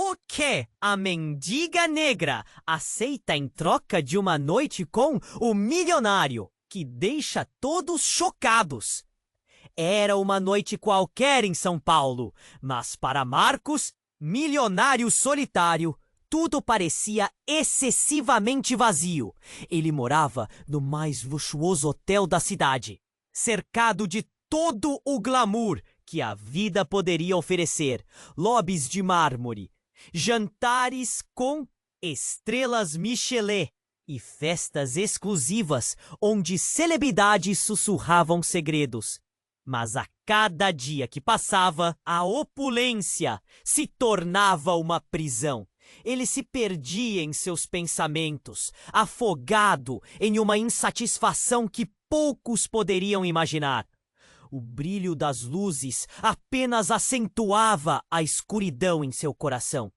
O que a mendiga negra aceita em troca de uma noite com o milionário, que deixa todos chocados? Era uma noite qualquer em São Paulo, mas para Marcos, milionário solitário, tudo parecia excessivamente vazio. Ele morava no mais luxuoso hotel da cidade, cercado de todo o glamour que a vida poderia oferecer. Lobbies de mármore, jantares com estrelas Michelin e festas exclusivas onde celebridades sussurravam segredos. Mas a cada dia que passava, a opulência se tornava uma prisão. Ele se perdia em seus pensamentos, afogado em uma insatisfação que poucos poderiam imaginar. O brilho das luzes apenas acentuava a escuridão em seu coração.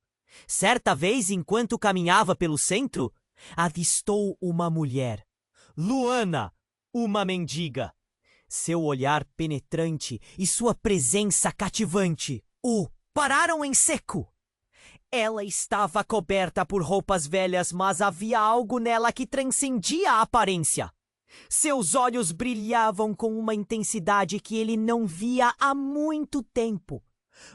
Certa vez, enquanto caminhava pelo centro, avistou uma mulher, Luana, uma mendiga. Seu olhar penetrante e sua presença cativante o pararam em seco. Ela estava coberta por roupas velhas, mas havia algo nela que transcendia a aparência. Seus olhos brilhavam com uma intensidade que ele não via há muito tempo.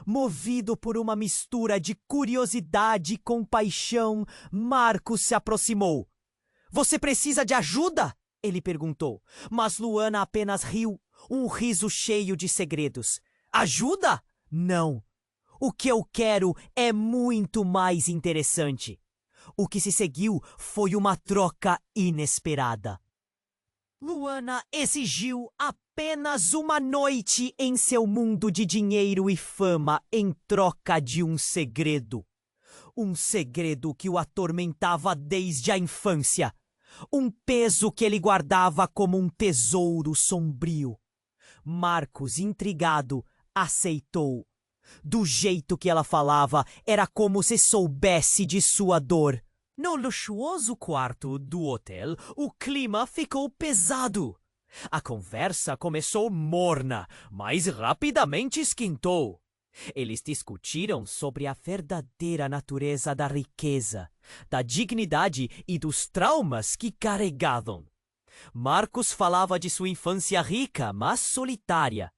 Movido por uma mistura de curiosidade e compaixão, Marcos se aproximou. "Você precisa de ajuda?" ele perguntou, mas Luana apenas riu, um riso cheio de segredos. "Ajuda? Não. O que eu quero é muito mais interessante." O que se seguiu foi uma troca inesperada. Luana exigiu apenas uma noite em seu mundo de dinheiro e fama em troca de um segredo. Um segredo que o atormentava desde a infância. Um peso que ele guardava como um tesouro sombrio. Marcos, intrigado, aceitou. Do jeito que ela falava, era como se soubesse de sua dor. No luxuoso quarto do hotel, o clima ficou pesado. A conversa começou morna, mas rapidamente esquentou. Eles discutiram sobre a verdadeira natureza da riqueza, da dignidade e dos traumas que carregavam. Marcos falava de sua infância rica, mas solitária,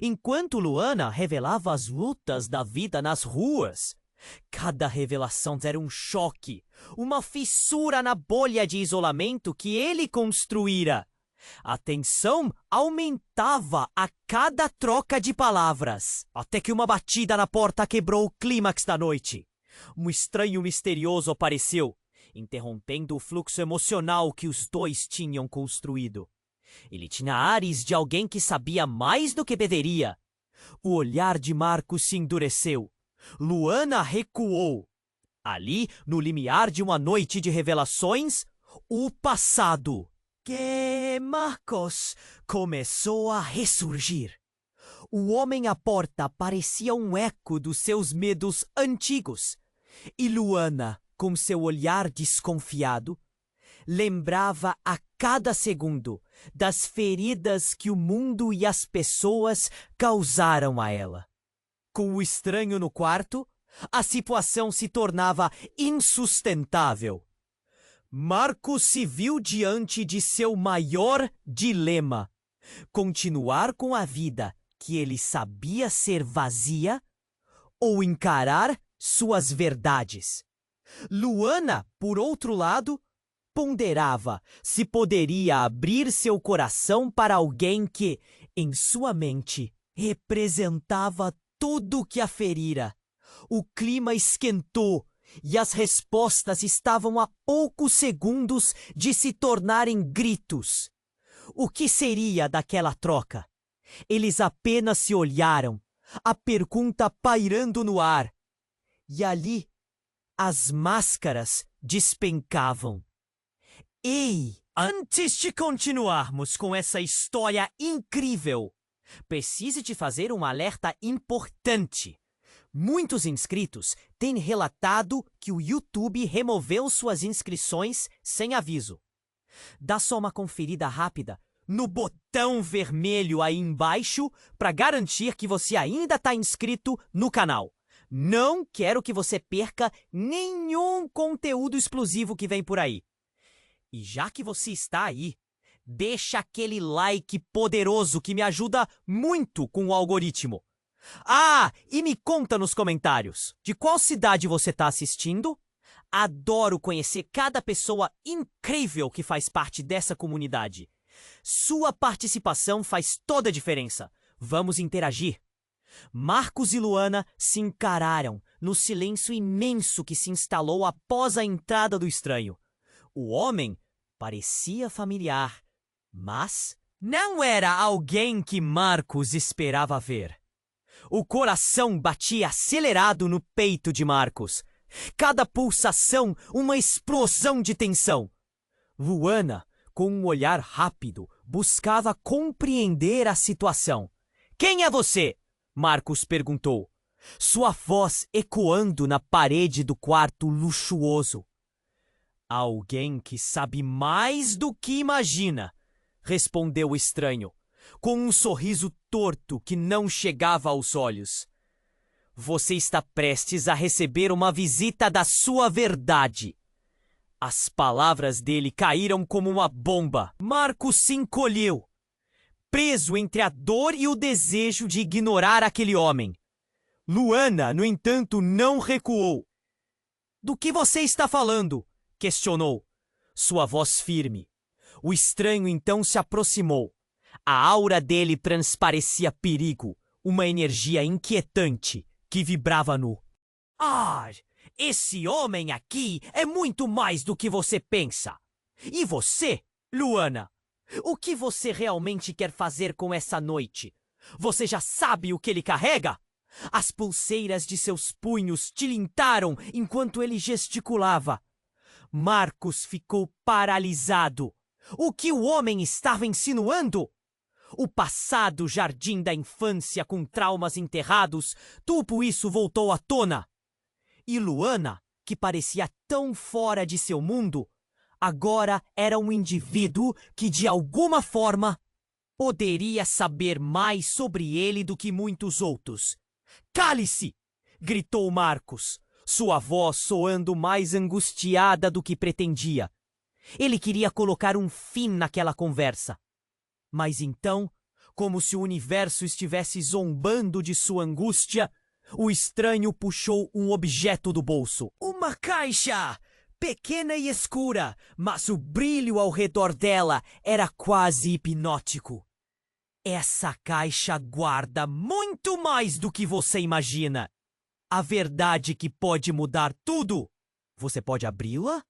enquanto Luana revelava as lutas da vida nas ruas. Cada revelação era um choque, uma fissura na bolha de isolamento que ele construíra. A tensão aumentava a cada troca de palavras, até que uma batida na porta quebrou o clímax da noite. Um estranho misterioso apareceu, interrompendo o fluxo emocional que os dois tinham construído. Ele tinha ares de alguém que sabia mais do que deveria. O olhar de Marcos se endureceu. Luana recuou. Ali, no limiar de uma noite de revelações, o passado que Marcos começou a ressurgir. O homem à porta parecia um eco dos seus medos antigos. E Luana, com seu olhar desconfiado, lembrava a cada segundo das feridas que o mundo e as pessoas causaram a ela. Com o estranho no quarto, a situação se tornava insustentável. Marcos se viu diante de seu maior dilema: continuar com a vida que ele sabia ser vazia ou encarar suas verdades. Luana, por outro lado, ponderava se poderia abrir seu coração para alguém que, em sua mente, representava tudo o que a ferira. O clima esquentou e as respostas estavam a poucos segundos de se tornarem gritos. O que seria daquela troca? Eles apenas se olharam, a pergunta pairando no ar. E ali, as máscaras despencavam. Ei, antes de continuarmos com essa história incrível, preciso te fazer um alerta importante. Muitos inscritos têm relatado que o YouTube removeu suas inscrições sem aviso. Dá só uma conferida rápida no botão vermelho aí embaixo para garantir que você ainda está inscrito no canal. Não quero que você perca nenhum conteúdo exclusivo que vem por aí. E já que você está aí, deixa aquele like poderoso que me ajuda muito com o algoritmo. Ah, e me conta nos comentários, de qual cidade você está assistindo? Adoro conhecer cada pessoa incrível que faz parte dessa comunidade. Sua participação faz toda a diferença. Vamos interagir. Marcos e Luana se encararam no silêncio imenso que se instalou após a entrada do estranho. O homem parecia familiar, mas não era alguém que Marcos esperava ver. O coração batia acelerado no peito de Marcos. Cada pulsação, uma explosão de tensão. Luana, com um olhar rápido, buscava compreender a situação. Quem é você? Marcos perguntou, sua voz ecoando na parede do quarto luxuoso. Alguém que sabe mais do que imagina, respondeu o estranho, com um sorriso torto que não chegava aos olhos. Você está prestes a receber uma visita da sua verdade. As palavras dele caíram como uma bomba. Marcos se encolheu, preso entre a dor e o desejo de ignorar aquele homem. Luana, no entanto, não recuou. Do que você está falando? Questionou, sua voz firme. O estranho então se aproximou. A aura dele transparecia perigo, uma energia inquietante que vibrava no ar. Esse homem aqui é muito mais do que você pensa. E você, Luana? O que você realmente quer fazer com essa noite? Você já sabe o que ele carrega? As pulseiras de seus punhos tilintaram enquanto ele gesticulava. Marcos ficou paralisado. O que o homem estava insinuando? O passado jardim da infância com traumas enterrados, tudo isso voltou à tona. E Luana, que parecia tão fora de seu mundo, agora era um indivíduo que, de alguma forma, poderia saber mais sobre ele do que muitos outros. Cale-se! Gritou Marcos, sua voz soando mais angustiada do que pretendia. Ele queria colocar um fim naquela conversa. Mas então, como se o universo estivesse zombando de sua angústia, o estranho puxou um objeto do bolso. Uma caixa! Pequena e escura, mas o brilho ao redor dela era quase hipnótico. Essa caixa guarda muito mais do que você imagina. A verdade que pode mudar tudo. Você pode abri-la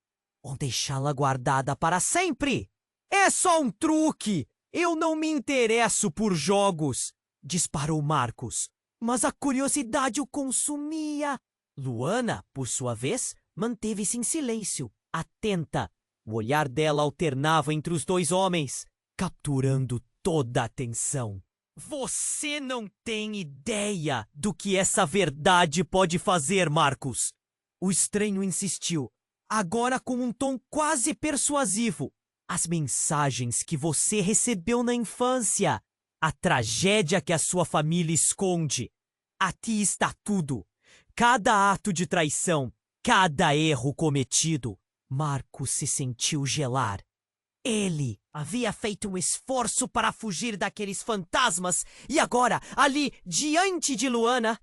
ou deixá-la guardada para sempre. É só um truque. Eu não me interesso por jogos, disparou Marcos. Mas a curiosidade o consumia. Luana, por sua vez, manteve-se em silêncio, atenta. O olhar dela alternava entre os dois homens, capturando toda a atenção. Você não tem ideia do que essa verdade pode fazer, Marcos. O estranho insistiu, agora com um tom quase persuasivo. As mensagens que você recebeu na infância, a tragédia que a sua família esconde. Aqui está tudo. Cada ato de traição, cada erro cometido. Marcos se sentiu gelar. Ele havia feito um esforço para fugir daqueles fantasmas e agora, ali, diante de Luana,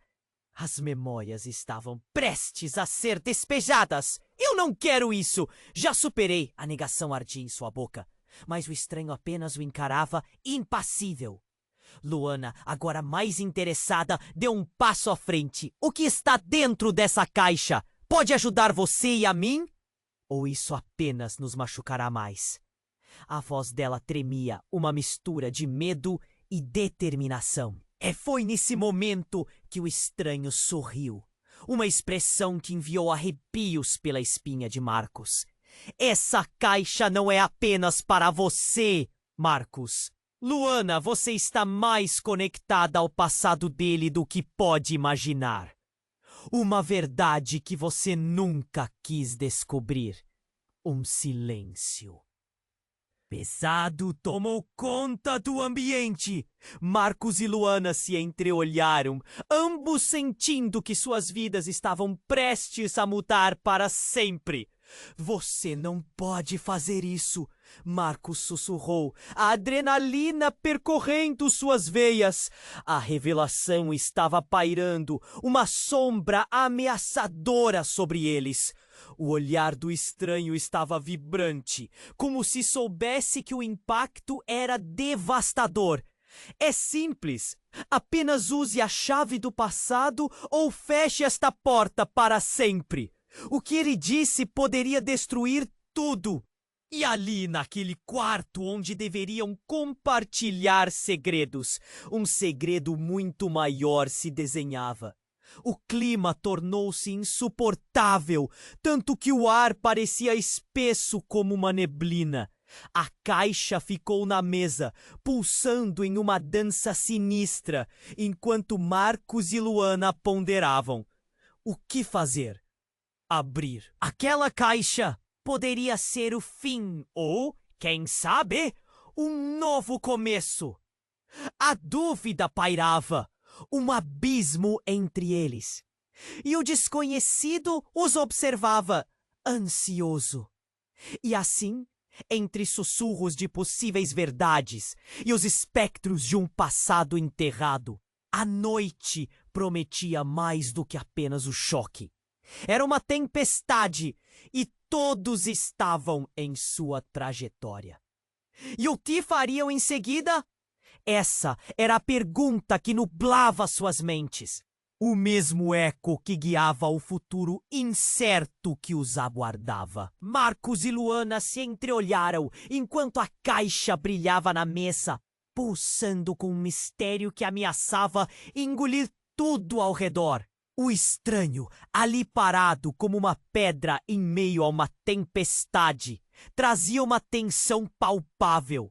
as memórias estavam prestes a ser despejadas. Eu não quero isso! Já superei! A negação ardia em sua boca, mas o estranho apenas o encarava impassível. Luana, agora mais interessada, deu um passo à frente. O que está dentro dessa caixa? Pode ajudar você e a mim? Ou isso apenas nos machucará mais? A voz dela tremia, uma mistura de medo e determinação. Foi nesse momento que o estranho sorriu. Uma expressão que enviou arrepios pela espinha de Marcos. Essa caixa não é apenas para você, Marcos. Luana, você está mais conectada ao passado dele do que pode imaginar. Uma verdade que você nunca quis descobrir. Um silêncio. Pesado tomou conta do ambiente. Marcos e Luana se entreolharam, ambos sentindo que suas vidas estavam prestes a mudar para sempre. Você não pode fazer isso, Marcos sussurrou, a adrenalina percorrendo suas veias. A revelação estava pairando, uma sombra ameaçadora sobre eles. O olhar do estranho estava vibrante, como se soubesse que o impacto era devastador. É simples. Apenas use a chave do passado ou feche esta porta para sempre. O que ele disse poderia destruir tudo. E ali, naquele quarto onde deveriam compartilhar segredos, um segredo muito maior se desenhava. O clima tornou-se insuportável, tanto que o ar parecia espesso como uma neblina. A caixa ficou na mesa, pulsando em uma dança sinistra, enquanto Marcos e Luana ponderavam. O que fazer? Abrir. Aquela caixa poderia ser o fim ou, quem sabe, um novo começo. A dúvida pairava. Um abismo entre eles. E o desconhecido os observava, ansioso. E assim, entre sussurros de possíveis verdades e os espectros de um passado enterrado, a noite prometia mais do que apenas o choque. Era uma tempestade e todos estavam em sua trajetória. E o que fariam em seguida? Essa era a pergunta que nublava suas mentes. O mesmo eco que guiava o futuro incerto que os aguardava. Marcos e Luana se entreolharam enquanto a caixa brilhava na mesa, pulsando com um mistério que ameaçava engolir tudo ao redor. O estranho, ali parado como uma pedra em meio a uma tempestade, trazia uma tensão palpável.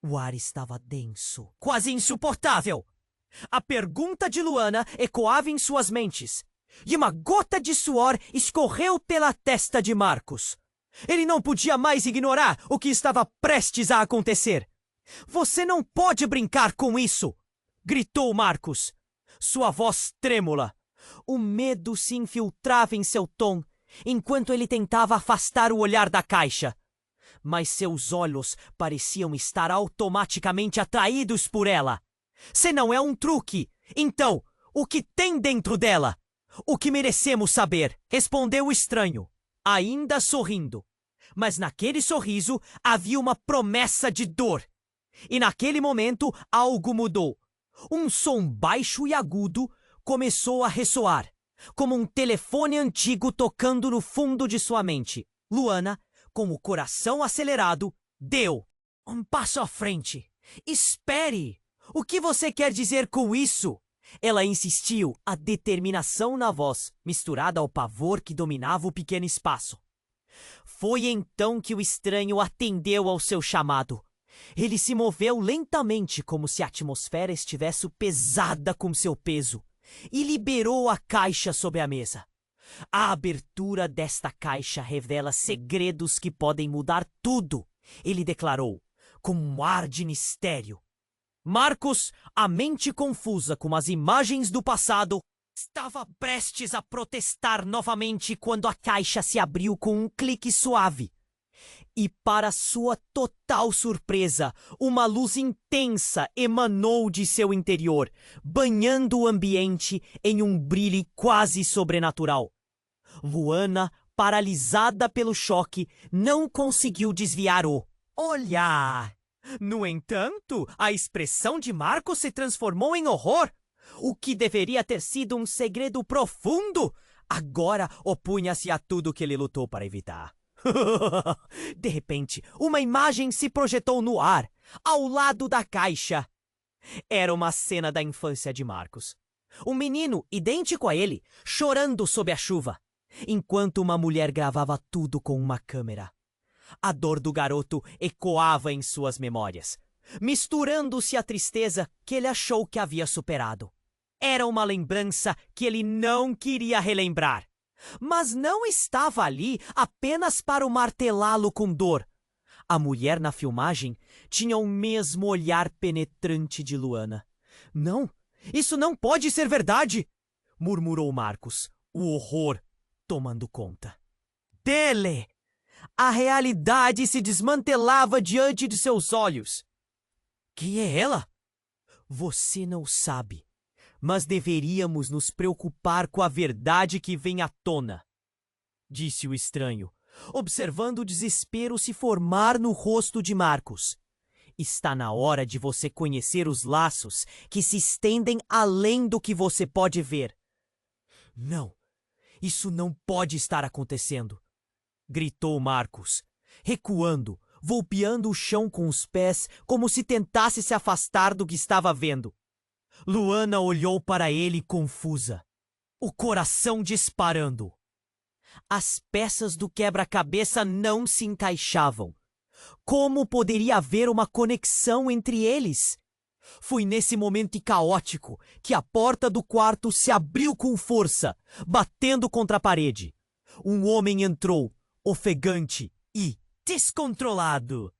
O ar estava denso, quase insuportável. A pergunta de Luana ecoava em suas mentes, e uma gota de suor escorreu pela testa de Marcos. Ele não podia mais ignorar o que estava prestes a acontecer. Você não pode brincar com isso! Gritou Marcos, sua voz trêmula. O medo se infiltrava em seu tom, enquanto ele tentava afastar o olhar da caixa. Mas seus olhos pareciam estar automaticamente atraídos por ela. Se não é um truque, então, o que tem dentro dela? O que merecemos saber, respondeu o estranho, ainda sorrindo. Mas naquele sorriso havia uma promessa de dor. E naquele momento algo mudou. Um som baixo e agudo começou a ressoar, como um telefone antigo tocando no fundo de sua mente. Luana, com o coração acelerado, deu um passo à frente. Espere! O que você quer dizer com isso? Ela insistiu, a determinação na voz, misturada ao pavor que dominava o pequeno espaço. Foi então que o estranho atendeu ao seu chamado. Ele se moveu lentamente, como se a atmosfera estivesse pesada com seu peso, e liberou a caixa sobre a mesa. A abertura desta caixa revela segredos que podem mudar tudo, ele declarou, com um ar de mistério. Marcos, a mente confusa com as imagens do passado, estava prestes a protestar novamente quando a caixa se abriu com um clique suave. E para sua total surpresa, uma luz intensa emanou de seu interior, banhando o ambiente em um brilho quase sobrenatural. Luana, paralisada pelo choque, não conseguiu desviar o olhar. No entanto, a expressão de Marcos se transformou em horror. O que deveria ter sido um segredo profundo, agora opunha-se a tudo que ele lutou para evitar. De repente, uma imagem se projetou no ar, ao lado da caixa. Era uma cena da infância de Marcos. Um menino, idêntico a ele, chorando sob a chuva, enquanto uma mulher gravava tudo com uma câmera. A dor do garoto ecoava em suas memórias, misturando-se à tristeza que ele achou que havia superado. Era uma lembrança que ele não queria relembrar. Mas não estava ali apenas para o martelá-lo com dor. A mulher na filmagem tinha o mesmo olhar penetrante de Luana. Não, isso não pode ser verdade! Murmurou Marcos, o horror tomando conta dele. A realidade se desmantelava diante de seus olhos. Quem é ela? Você não sabe, mas deveríamos nos preocupar com a verdade que vem à tona, disse o estranho, observando o desespero se formar no rosto de Marcos. Está na hora de você conhecer os laços que se estendem além do que você pode ver. Não, isso não pode estar acontecendo, gritou Marcos, recuando, volpeando o chão com os pés como se tentasse se afastar do que estava vendo. Luana olhou para ele confusa, o coração disparando. As peças do quebra-cabeça não se encaixavam. Como poderia haver uma conexão entre eles? Foi nesse momento caótico que a porta do quarto se abriu com força, batendo contra a parede. Um homem entrou, ofegante e descontrolado.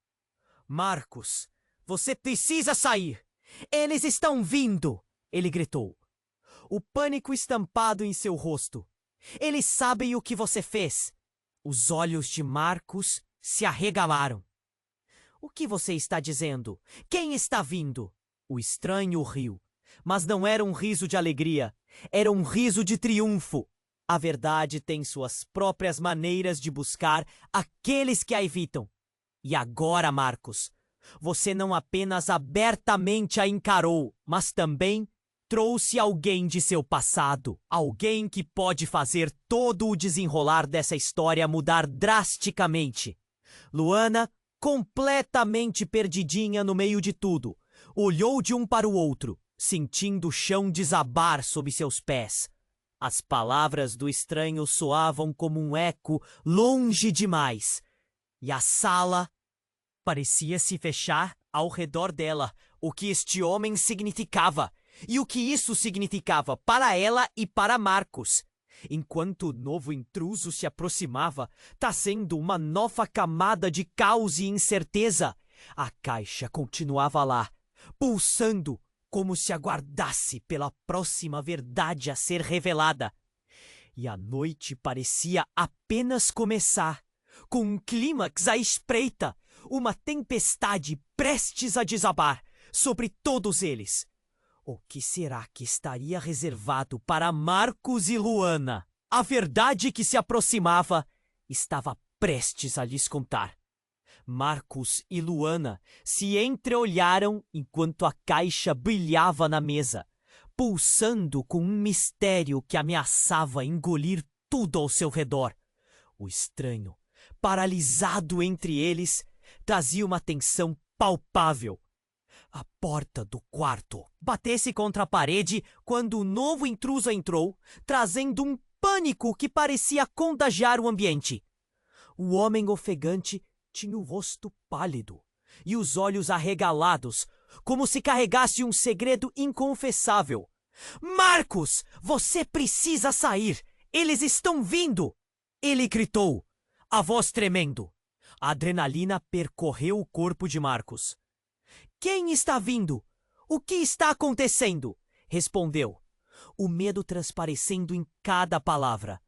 Marcos, você precisa sair! Eles estão vindo! Ele gritou, o pânico estampado em seu rosto. Eles sabem o que você fez. Os olhos de Marcos se arregalaram. O que você está dizendo? Quem está vindo? O estranho riu, mas não era um riso de alegria, era um riso de triunfo. A verdade tem suas próprias maneiras de buscar aqueles que a evitam. E agora, Marcos, você não apenas abertamente a encarou, mas também trouxe alguém de seu passado. Alguém que pode fazer todo o desenrolar dessa história mudar drasticamente. Luana, completamente perdidinha no meio de tudo, olhou de um para o outro, sentindo o chão desabar sob seus pés. As palavras do estranho soavam como um eco longe demais, e a sala parecia se fechar ao redor dela. O que este homem significava, e o que isso significava para ela e para Marcos. Enquanto o novo intruso se aproximava, trazendo uma nova camada de caos e incerteza, a caixa continuava lá, pulsando como se aguardasse pela próxima verdade a ser revelada. E a noite parecia apenas começar, com um clímax à espreita, uma tempestade prestes a desabar sobre todos eles. O que será que estaria reservado para Marcos e Luana? A verdade que se aproximava estava prestes a lhes contar. Marcos e Luana se entreolharam enquanto a caixa brilhava na mesa, pulsando com um mistério que ameaçava engolir tudo ao seu redor. O estranho, paralisado entre eles, trazia uma tensão palpável. A porta do quarto batesse contra a parede quando o novo intruso entrou, trazendo um pânico que parecia contagiar o ambiente. O homem ofegante tinha o rosto pálido e os olhos arregalados, como se carregasse um segredo inconfessável. Marcos, você precisa sair! Eles estão vindo! Ele gritou, a voz tremendo. A adrenalina percorreu o corpo de Marcos. Quem está vindo? O que está acontecendo? Respondeu, o medo transparecendo em cada palavra.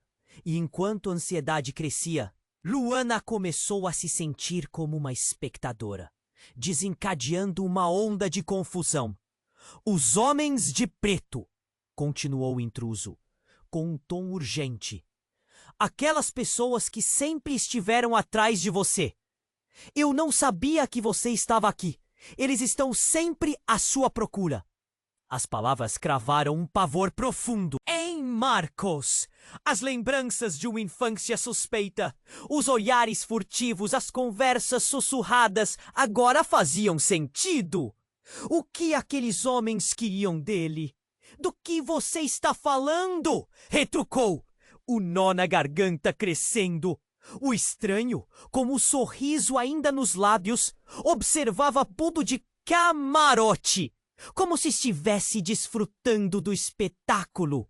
E enquanto a ansiedade crescia, Luana começou a se sentir como uma espectadora, desencadeando uma onda de confusão. Os homens de preto, continuou o intruso, com um tom urgente. Aquelas pessoas que sempre estiveram atrás de você. Eu não sabia que você estava aqui. Eles estão sempre à sua procura. As palavras cravaram um pavor profundo em Marcos. As lembranças de uma infância suspeita, os olhares furtivos, as conversas sussurradas agora faziam sentido. O que aqueles homens queriam dele? Do que você está falando? Retrucou, o nó na garganta crescendo. O estranho, com o sorriso ainda nos lábios, observava tudo de camarote, como se estivesse desfrutando do espetáculo.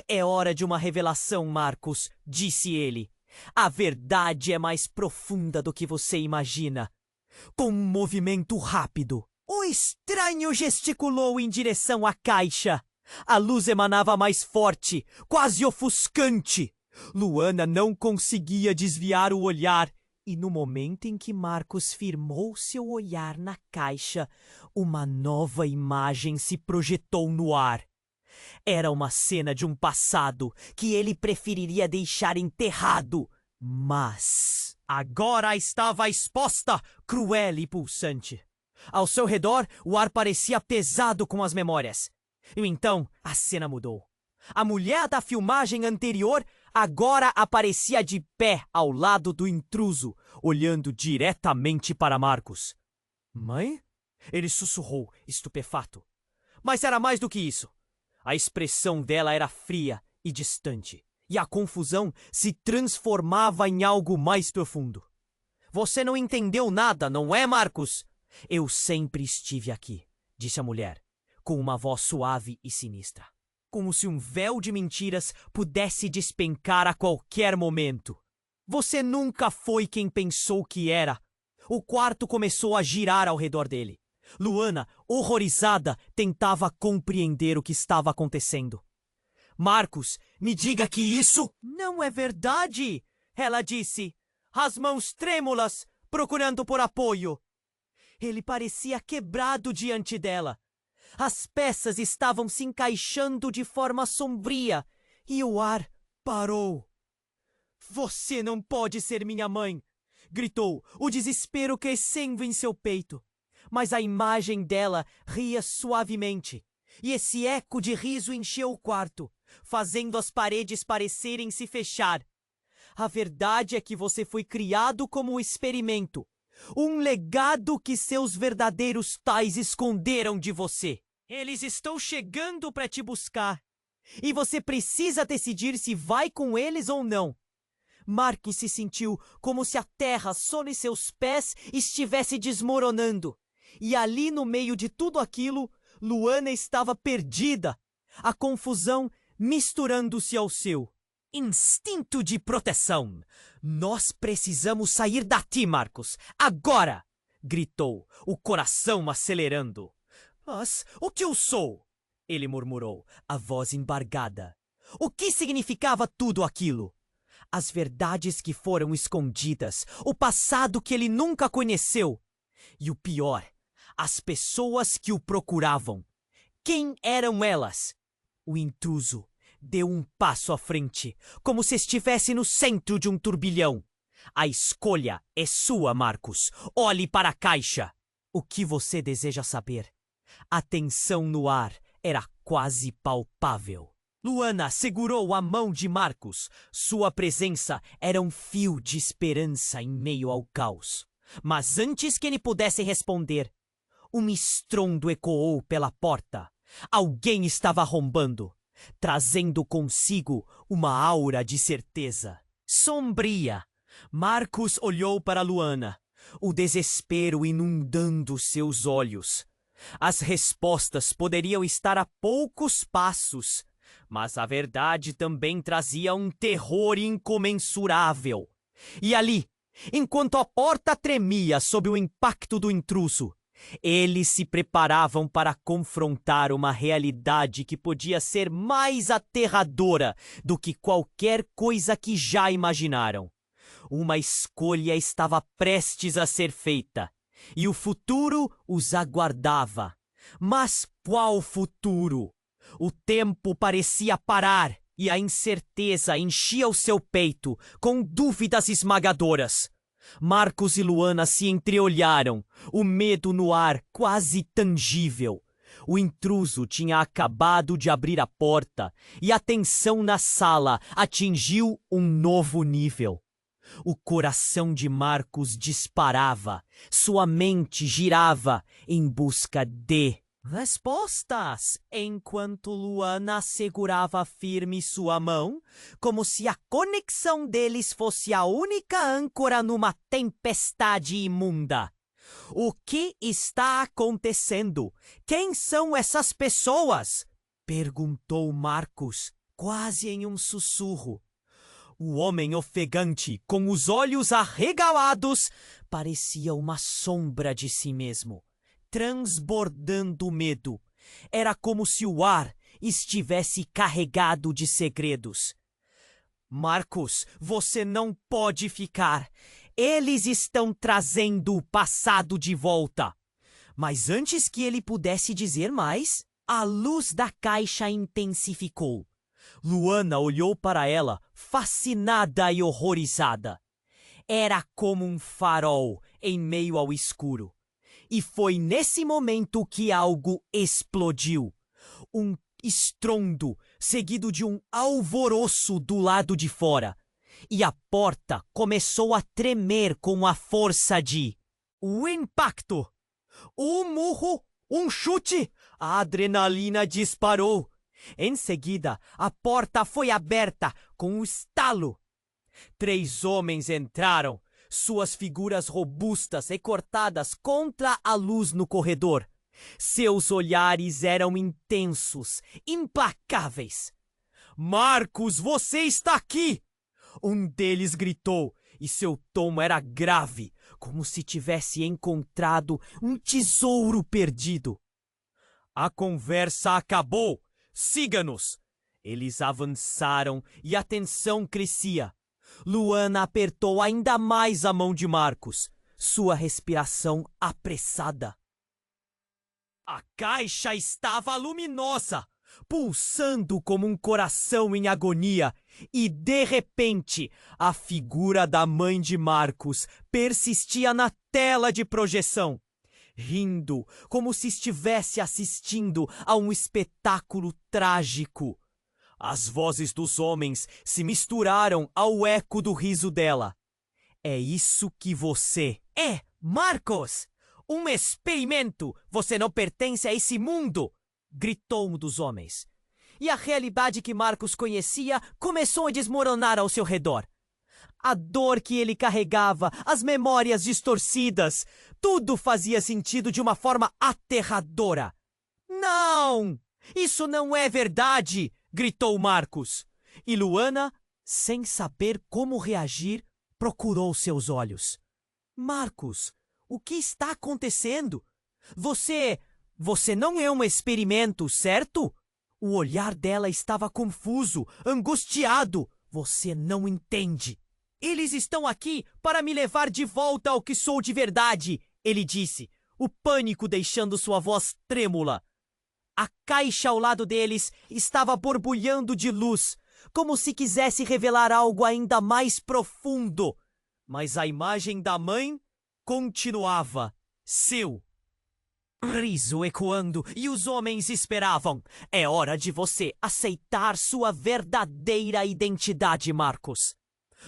É hora de uma revelação, Marcos, disse ele. A verdade é mais profunda do que você imagina. Com um movimento rápido, o estranho gesticulou em direção à caixa. A luz emanava mais forte, quase ofuscante. Luana não conseguia desviar o olhar. E no momento em que Marcos firmou seu olhar na caixa, uma nova imagem se projetou no ar. Era uma cena de um passado que ele preferiria deixar enterrado. Mas agora estava exposta, cruel e pulsante. Ao seu redor, o ar parecia pesado com as memórias. E então, a cena mudou. A mulher da filmagem anterior agora aparecia de pé ao lado do intruso, olhando diretamente para Marcos. Mãe? Ele sussurrou, estupefato. Mas era mais do que isso. A expressão dela era fria e distante, e a confusão se transformava em algo mais profundo. Você não entendeu nada, não é, Marcos? Eu sempre estive aqui, disse a mulher, com uma voz suave e sinistra. Como se um véu de mentiras pudesse despencar a qualquer momento. Você nunca foi quem pensou que era. O quarto começou a girar ao redor dele. Luana, horrorizada, tentava compreender o que estava acontecendo. Marcos, me diga que isso não é verdade, ela disse, as mãos trêmulas, procurando por apoio. Ele parecia quebrado diante dela. As peças estavam se encaixando de forma sombria e o ar parou. Você não pode ser minha mãe, gritou, o desespero crescendo em seu peito. Mas a imagem dela ria suavemente, e esse eco de riso encheu o quarto, fazendo as paredes parecerem se fechar. A verdade é que você foi criado como um experimento, um legado que seus verdadeiros pais esconderam de você. Eles estão chegando para te buscar, e você precisa decidir se vai com eles ou não. Marcos se sentiu como se a terra sob seus pés estivesse desmoronando. E ali no meio de tudo aquilo, Luana estava perdida, a confusão misturando-se ao seu instinto de proteção. Nós precisamos sair daqui, Marcos, agora! Gritou, o coração acelerando. Mas o que eu sou? Ele murmurou, a voz embargada. O que significava tudo aquilo? As verdades que foram escondidas, o passado que ele nunca conheceu. E o pior, as pessoas que o procuravam. Quem eram elas? O intruso deu um passo à frente, como se estivesse no centro de um turbilhão. A escolha é sua, Marcos. Olhe para a caixa. O que você deseja saber? A tensão no ar era quase palpável. Luana segurou a mão de Marcos. Sua presença era um fio de esperança em meio ao caos. Mas antes que ele pudesse responder, um estrondo ecoou pela porta. Alguém estava arrombando, trazendo consigo uma aura de certeza. Sombria, Marcos olhou para Luana, o desespero inundando seus olhos. As respostas poderiam estar a poucos passos, mas a verdade também trazia um terror incomensurável. E ali, enquanto a porta tremia sob o impacto do intruso, eles se preparavam para confrontar uma realidade que podia ser mais aterradora do que qualquer coisa que já imaginaram. Uma escolha estava prestes a ser feita, e o futuro os aguardava. Mas qual futuro? O tempo parecia parar, e a incerteza enchia o seu peito com dúvidas esmagadoras. Marcos e Luana se entreolharam, o medo no ar quase tangível. O intruso tinha acabado de abrir a porta e a tensão na sala atingiu um novo nível. O coração de Marcos disparava, sua mente girava em busca de respostas, enquanto Luana segurava firme sua mão, como se a conexão deles fosse a única âncora numa tempestade imunda. O que está acontecendo? Quem são essas pessoas? Perguntou Marcos, quase em um sussurro. O homem ofegante, com os olhos arregalados, parecia uma sombra de si mesmo, transbordando medo. Era como se o ar estivesse carregado de segredos. Marcos, você não pode ficar. Eles estão trazendo o passado de volta. Mas antes que ele pudesse dizer mais, a luz da caixa intensificou. Luana olhou para ela, fascinada e horrorizada. Era como um farol em meio ao escuro. E foi nesse momento que algo explodiu. Um estrondo, seguido de um alvoroço do lado de fora. E a porta começou a tremer com a força de um impacto. Um murro, um chute, a adrenalina disparou. Em seguida, a porta foi aberta com um estalo. 3 homens entraram, suas figuras robustas e cortadas contra a luz no corredor. Seus olhares eram intensos, implacáveis. Marcos, você está aqui! Um deles gritou, e seu tom era grave, como se tivesse encontrado um tesouro perdido. A conversa acabou. Siga-nos! Eles avançaram e a tensão crescia. Luana apertou ainda mais a mão de Marcos, sua respiração apressada. A caixa estava luminosa, pulsando como um coração em agonia, e de repente a figura da mãe de Marcos persistia na tela de projeção, rindo como se estivesse assistindo a um espetáculo trágico. As vozes dos homens se misturaram ao eco do riso dela. É isso que você é, Marcos! Um experimento! Você não pertence a esse mundo! Gritou um dos homens. E a realidade que Marcos conhecia começou a desmoronar ao seu redor. A dor que ele carregava, as memórias distorcidas, tudo fazia sentido de uma forma aterradora. Não! Isso não é verdade! Gritou Marcos. E Luana, sem saber como reagir, procurou seus olhos. Marcos, o que está acontecendo? Você não é um experimento, certo? O olhar dela estava confuso, angustiado. Você não entende. Eles estão aqui para me levar de volta ao que sou de verdade, ele disse, o pânico deixando sua voz trêmula. A caixa ao lado deles estava borbulhando de luz, como se quisesse revelar algo ainda mais profundo. Mas a imagem da mãe continuava, seu. Riso ecoando, e os homens esperavam. É hora de você aceitar sua verdadeira identidade, Marcos.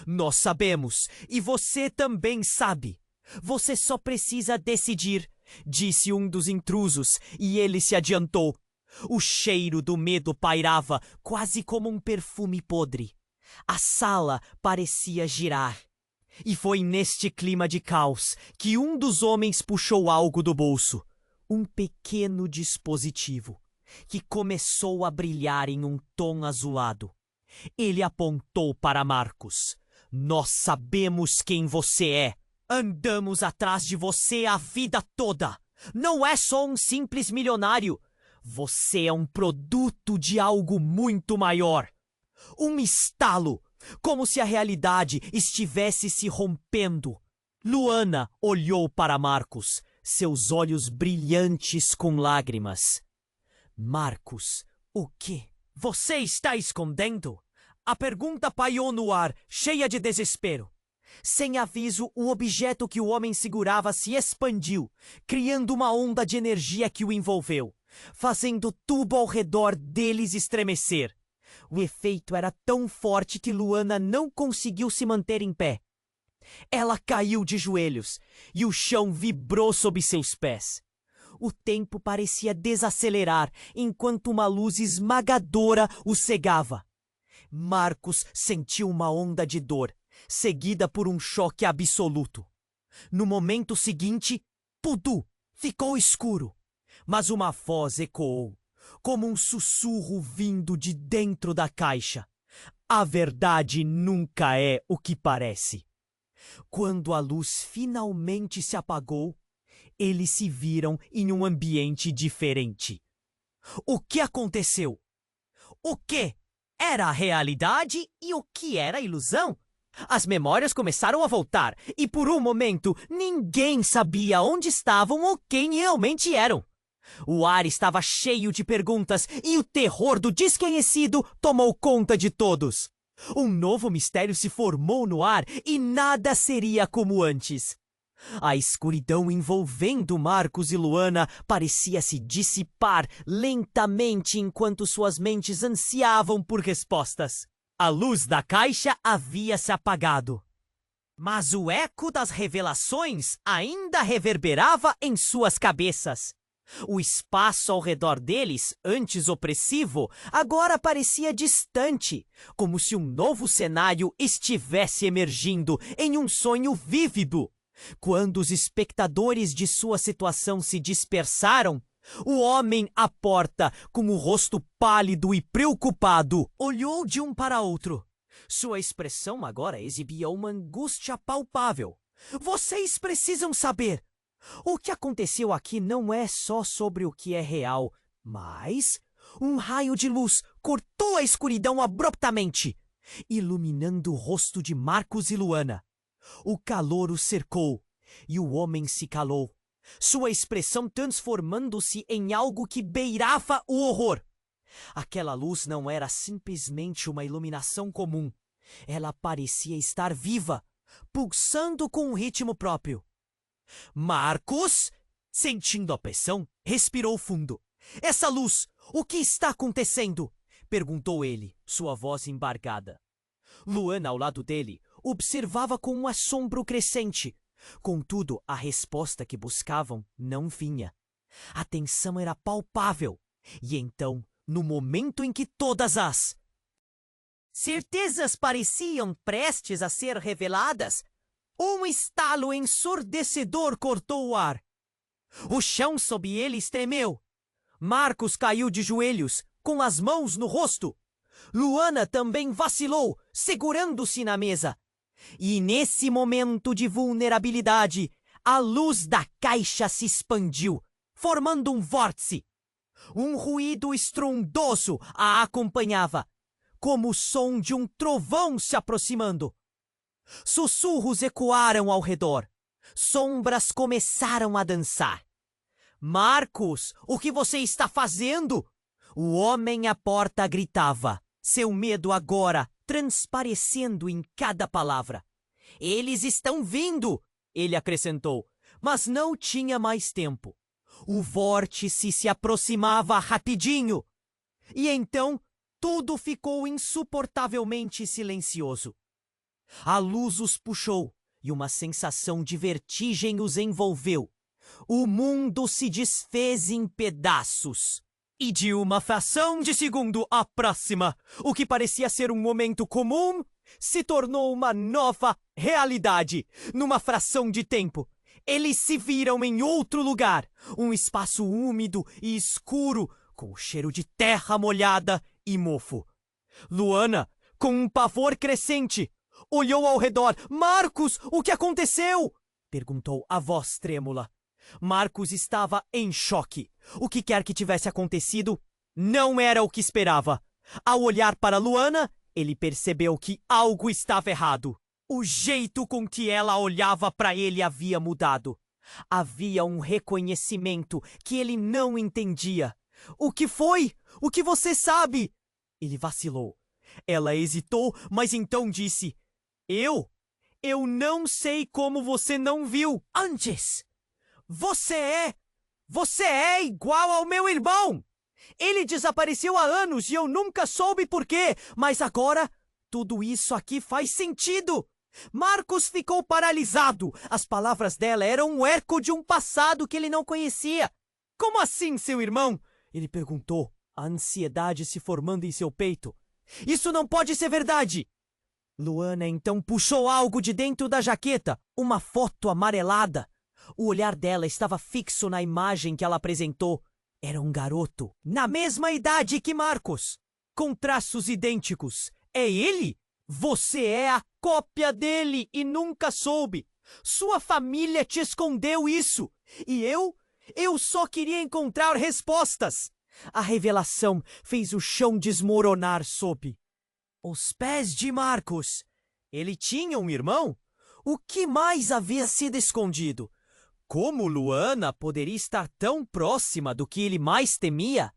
Nós sabemos, e você também sabe. Você só precisa decidir, disse um dos intrusos, e ele se adiantou. O cheiro do medo pairava, quase como um perfume podre. A sala parecia girar. E foi neste clima de caos que um dos homens puxou algo do bolso. Um pequeno dispositivo, que começou a brilhar em um tom azulado. Ele apontou para Marcos. Nós sabemos quem você é. Andamos atrás de você a vida toda. Não é só um simples milionário. Você é um produto de algo muito maior. Um estalo, como se a realidade estivesse se rompendo. Luana olhou para Marcos, seus olhos brilhantes com lágrimas. Marcos, o que você está escondendo? A pergunta pairou no ar, cheia de desespero. Sem aviso, o objeto que o homem segurava se expandiu, criando uma onda de energia que o envolveu, fazendo tudo ao redor deles estremecer. O efeito era tão forte que Luana não conseguiu se manter em pé. Ela caiu de joelhos e o chão vibrou sob seus pés. O tempo parecia desacelerar enquanto uma luz esmagadora o cegava. Marcos sentiu uma onda de dor, seguida por um choque absoluto. No momento seguinte, tudo ficou escuro, mas uma voz ecoou, como um sussurro vindo de dentro da caixa. A verdade nunca é o que parece. Quando a luz finalmente se apagou, eles se viram em um ambiente diferente. O que aconteceu? O que era a realidade e o que era a ilusão? As memórias começaram a voltar e, por um momento, ninguém sabia onde estavam ou quem realmente eram. O ar estava cheio de perguntas e o terror do desconhecido tomou conta de todos. Um novo mistério se formou no ar e nada seria como antes. A escuridão envolvendo Marcos e Luana parecia se dissipar lentamente enquanto suas mentes ansiavam por respostas. A luz da caixa havia se apagado, mas o eco das revelações ainda reverberava em suas cabeças. O espaço ao redor deles, antes opressivo, agora parecia distante, como se um novo cenário estivesse emergindo em um sonho vívido. Quando os espectadores de sua situação se dispersaram, o homem à porta, com o rosto pálido e preocupado, olhou de um para outro. Sua expressão agora exibia uma angústia palpável. Vocês precisam saber. O que aconteceu aqui não é só sobre o que é real, mas um raio de luz cortou a escuridão abruptamente, iluminando o rosto de Marcos e Luana. O calor o cercou e o homem se calou, sua expressão transformando-se em algo que beirava o horror. Aquela luz não era simplesmente uma iluminação comum. Ela parecia estar viva, pulsando com um ritmo próprio. Marcos, sentindo a pressão, respirou fundo. Essa luz, o que está acontecendo? Perguntou ele, sua voz embargada. Luana, ao lado dele, observava com um assombro crescente. Contudo, a resposta que buscavam não vinha. A tensão era palpável. E então, no momento em que todas as certezas pareciam prestes a ser reveladas, um estalo ensurdecedor cortou o ar. O chão sob eles tremeu. Marcos caiu de joelhos, com as mãos no rosto. Luana também vacilou, segurando-se na mesa. E nesse momento de vulnerabilidade, a luz da caixa se expandiu, formando um vórtice. Um ruído estrondoso a acompanhava, como o som de um trovão se aproximando. Sussurros ecoaram ao redor. Sombras começaram a dançar. Marcos, o que você está fazendo? O homem à porta gritava, seu medo agora transparecendo em cada palavra. Eles estão vindo, ele acrescentou, mas não tinha mais tempo. O vórtice se aproximava rapidinho. E então tudo ficou insuportavelmente silencioso. A luz os puxou e uma sensação de vertigem os envolveu. O mundo se desfez em pedaços. E de uma fração de segundo à próxima, o que parecia ser um momento comum se tornou uma nova realidade. Numa fração de tempo, eles se viram em outro lugar, um espaço úmido e escuro, com o cheiro de terra molhada e mofo. Luana, com um pavor crescente, olhou ao redor. Marcos, o que aconteceu? Perguntou a voz trêmula. Marcos estava em choque. O que quer que tivesse acontecido, não era o que esperava. Ao olhar para Luana, ele percebeu que algo estava errado. O jeito com que ela olhava para ele havia mudado. Havia um reconhecimento que ele não entendia. O que foi? O que você sabe? Ele vacilou. Ela hesitou, mas então disse: Eu não sei como você não viu antes. Você é igual ao meu irmão. Ele desapareceu há anos e eu nunca soube por quê, mas agora tudo isso aqui faz sentido. Marcos ficou paralisado. As palavras dela eram um eco de um passado que ele não conhecia. Como assim, seu irmão? Ele perguntou, a ansiedade se formando em seu peito. Isso não pode ser verdade. Luana então puxou algo de dentro da jaqueta, uma foto amarelada. O olhar dela estava fixo na imagem que ela apresentou. Era um garoto, na mesma idade que Marcos, com traços idênticos. É ele? Você é a cópia dele e nunca soube. Sua família te escondeu isso. E eu só queria encontrar respostas. A revelação fez o chão desmoronar sob os pés de Marcos. Ele tinha um irmão? O que mais havia sido escondido? Como Luana poderia estar tão próxima do que ele mais temia?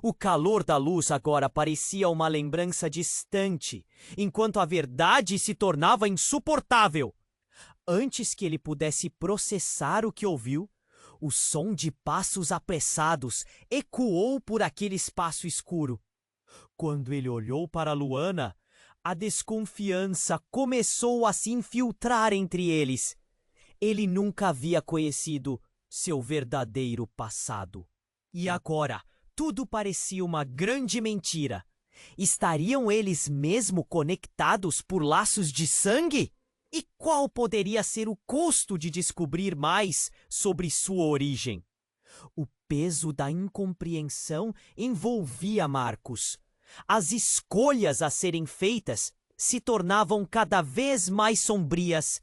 O calor da luz agora parecia uma lembrança distante, enquanto a verdade se tornava insuportável. Antes que ele pudesse processar o que ouviu, o som de passos apressados ecoou por aquele espaço escuro. Quando ele olhou para Luana, a desconfiança começou a se infiltrar entre eles. Ele nunca havia conhecido seu verdadeiro passado. E agora, tudo parecia uma grande mentira. Estariam eles mesmo conectados por laços de sangue? E qual poderia ser o custo de descobrir mais sobre sua origem? O peso da incompreensão envolvia Marcos. As escolhas a serem feitas se tornavam cada vez mais sombrias.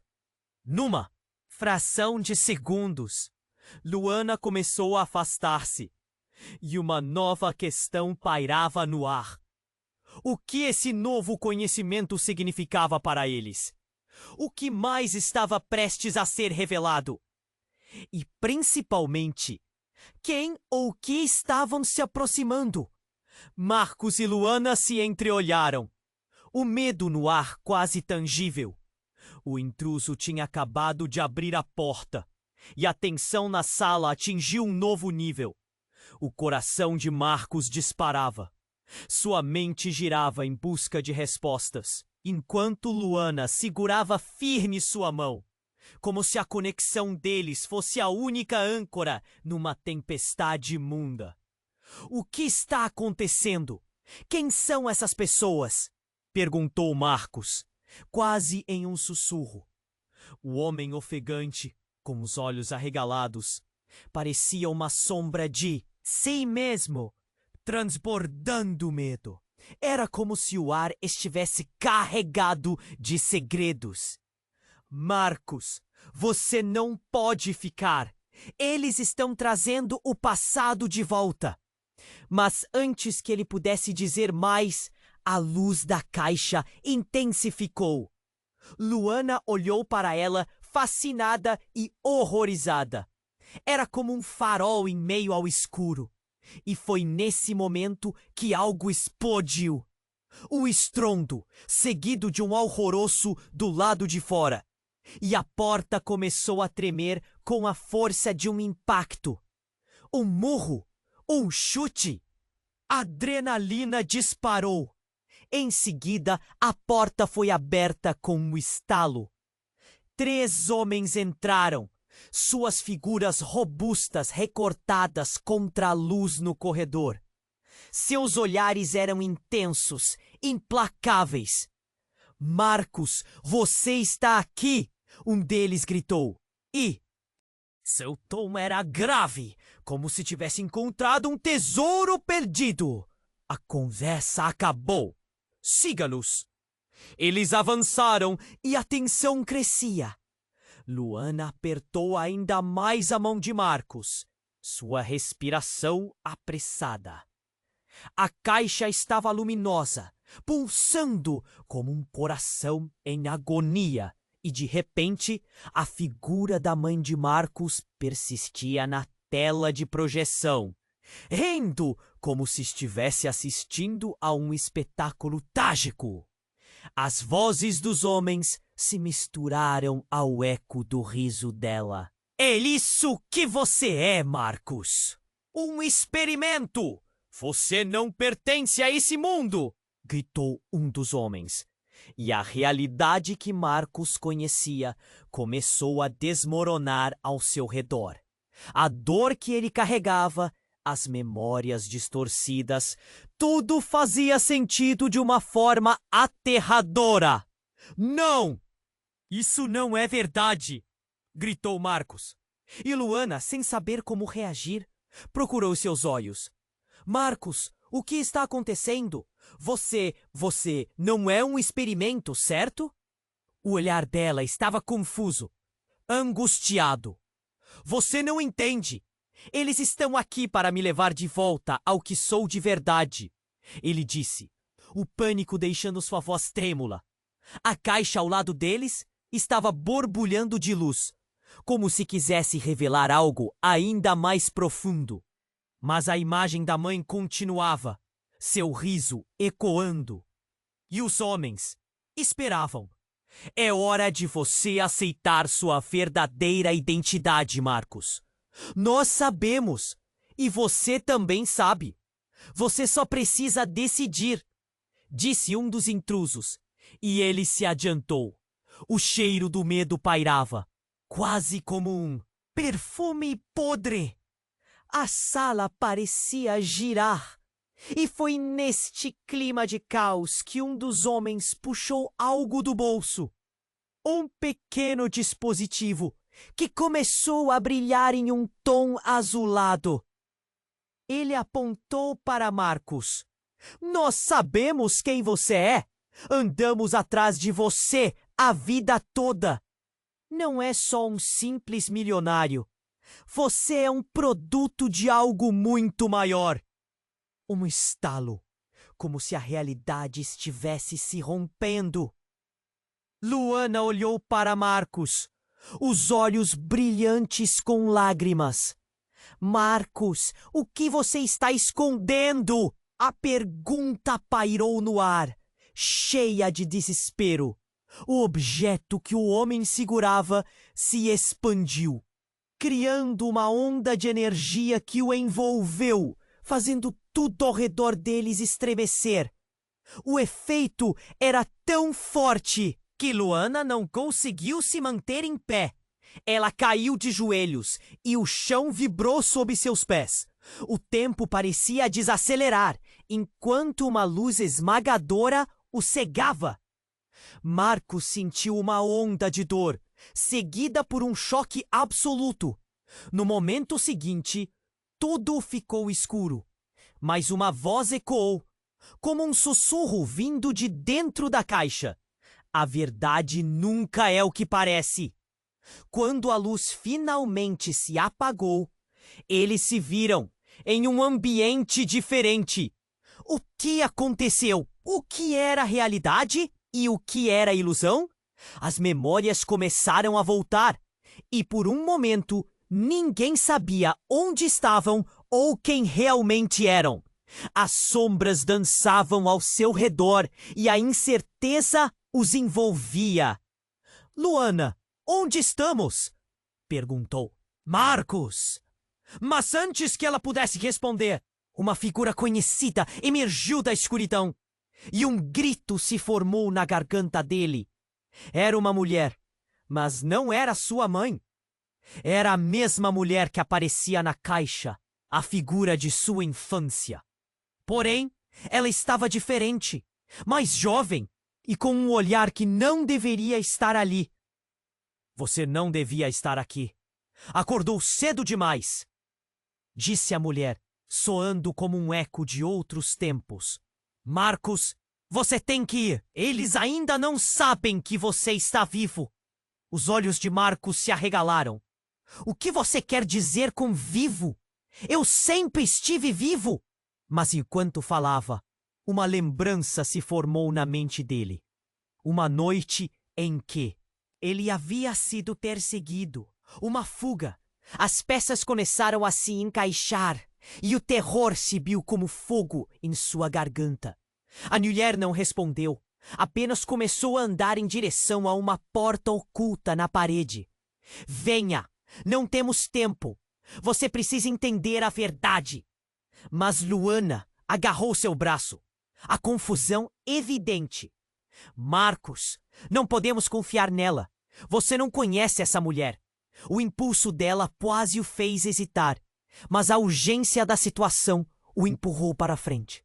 Numa fração de segundos, Luana começou a afastar-se, e uma nova questão pairava no ar. O que esse novo conhecimento significava para eles? O que mais estava prestes a ser revelado? E, principalmente, quem ou que estavam se aproximando? Marcos e Luana se entreolharam, o medo no ar quase tangível. O intruso tinha acabado de abrir a porta, e a tensão na sala atingiu um novo nível. O coração de Marcos disparava. Sua mente girava em busca de respostas, enquanto Luana segurava firme sua mão, como se a conexão deles fosse a única âncora numa tempestade imunda. O que está acontecendo? Quem são essas pessoas? Perguntou Marcos, quase em um sussurro. O homem ofegante, com os olhos arregalados, parecia uma sombra de si mesmo, transbordando medo. Era como se o ar estivesse carregado de segredos. Marcos, você não pode ficar. Eles estão trazendo o passado de volta. Mas antes que ele pudesse dizer mais, a luz da caixa intensificou. Luana olhou para ela, fascinada e horrorizada. Era como um farol em meio ao escuro. E foi nesse momento que algo explodiu. O estrondo, seguido de um alvoroço do lado de fora. E a porta começou a tremer com a força de um impacto. Um murro, um chute. A adrenalina disparou. Em seguida, a porta foi aberta com um estalo. 3 homens entraram, suas figuras robustas recortadas contra a luz no corredor. Seus olhares eram intensos, implacáveis. Marcos, você está aqui! Um deles gritou. E seu tom era grave, como se tivesse encontrado um tesouro perdido. A conversa acabou. Siga-nos. Eles avançaram e a tensão crescia. Luana apertou ainda mais a mão de Marcos, sua respiração apressada. A caixa estava luminosa, pulsando como um coração em agonia, e de repente a figura da mãe de Marcos persistia na tela de projeção, rindo como se estivesse assistindo a um espetáculo trágico. As vozes dos homens se misturaram ao eco do riso dela. É isso que você é, Marcos! Um experimento! Você não pertence a esse mundo! Gritou um dos homens. E a realidade que Marcos conhecia começou a desmoronar ao seu redor. A dor que ele carregava, as memórias distorcidas, tudo fazia sentido de uma forma aterradora. Não! Isso não é verdade! Gritou Marcos. E Luana, sem saber como reagir, procurou seus olhos. Marcos, O que está acontecendo? Você não é um experimento, certo? O olhar dela estava confuso, angustiado. Você não entende. Eles estão aqui para me levar de volta ao que sou de verdade, ele disse, o pânico deixando sua voz trêmula. A caixa ao lado deles estava borbulhando de luz, como se quisesse revelar algo ainda mais profundo. Mas a imagem da mãe continuava, seu riso ecoando. E os homens esperavam. É hora de você aceitar sua verdadeira identidade, Marcos. Nós sabemos, e você também sabe. Você só precisa decidir, disse um dos intrusos, e ele se adiantou. O cheiro do medo pairava, quase como um perfume podre. A sala parecia girar, e foi neste clima de caos que um dos homens puxou algo do bolso. Um pequeno dispositivo que começou a brilhar em um tom azulado. Ele apontou para Marcos. Nós sabemos quem você é. Andamos atrás de você a vida toda. Não é só um simples milionário. Você é um produto de algo muito maior. Um estalo, como se a realidade estivesse se rompendo. Luana olhou para Marcos, os olhos brilhantes com lágrimas. Marcos, o que você está escondendo? A pergunta pairou no ar, cheia de desespero. O objeto que o homem segurava se expandiu, criando uma onda de energia que o envolveu, fazendo tudo ao redor deles estremecer. O efeito era tão forte que Luana não conseguiu se manter em pé. Ela caiu de joelhos e o chão vibrou sob seus pés. O tempo parecia desacelerar, enquanto uma luz esmagadora o cegava. Marcos sentiu uma onda de dor, seguida por um choque absoluto. No momento seguinte, tudo ficou escuro, mas uma voz ecoou, como um sussurro vindo de dentro da caixa. A verdade nunca é o que parece. Quando a luz finalmente se apagou, eles se viram em um ambiente diferente. O que aconteceu? O que era realidade e o que era ilusão? As memórias começaram a voltar, e por um momento ninguém sabia onde estavam ou quem realmente eram. As sombras dançavam ao seu redor e a incerteza os envolvia. Luana, onde estamos? Perguntou. Marcos! Mas antes que ela pudesse responder, uma figura conhecida emergiu da escuridão e um grito se formou na garganta dele. Era uma mulher, mas não era sua mãe. Era a mesma mulher que aparecia na caixa, a figura de sua infância. Porém, ela estava diferente, mais jovem e com um olhar que não deveria estar ali. Você não devia estar aqui. Acordou cedo demais, disse a mulher, soando como um eco de outros tempos. Marcos, você tem que ir. Eles ainda não sabem que você está vivo. Os olhos de Marcos se arregalaram. O que você quer dizer com vivo? Eu sempre estive vivo. Mas enquanto falava, uma lembrança se formou na mente dele. Uma noite em que ele havia sido perseguido. Uma fuga. As peças começaram a se encaixar e o terror subiu como fogo em sua garganta. A mulher não respondeu, apenas começou a andar em direção a uma porta oculta na parede. Venha, não temos tempo. Você precisa entender a verdade. Mas Luana agarrou seu braço. A confusão evidente. Marcos, não podemos confiar nela. Você não conhece essa mulher. O impulso dela quase o fez hesitar, mas a urgência da situação o empurrou para frente.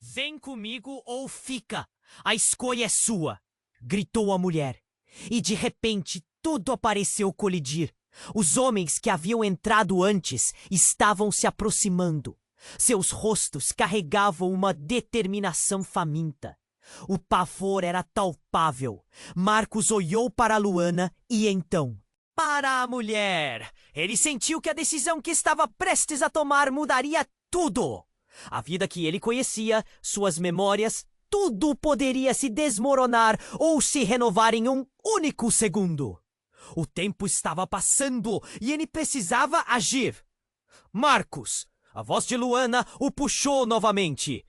Vem comigo ou fica. A escolha é sua, gritou a mulher. E de repente tudo pareceu colidir. Os homens que haviam entrado antes estavam se aproximando. Seus rostos carregavam uma determinação faminta. O pavor era palpável. Marcos olhou para Luana e então, para a mulher, ele sentiu que a decisão que estava prestes a tomar mudaria tudo. A vida que ele conhecia, suas memórias, tudo poderia se desmoronar ou se renovar em um único segundo. O tempo estava passando e ele precisava agir. Marcos, a voz de Luana o puxou novamente.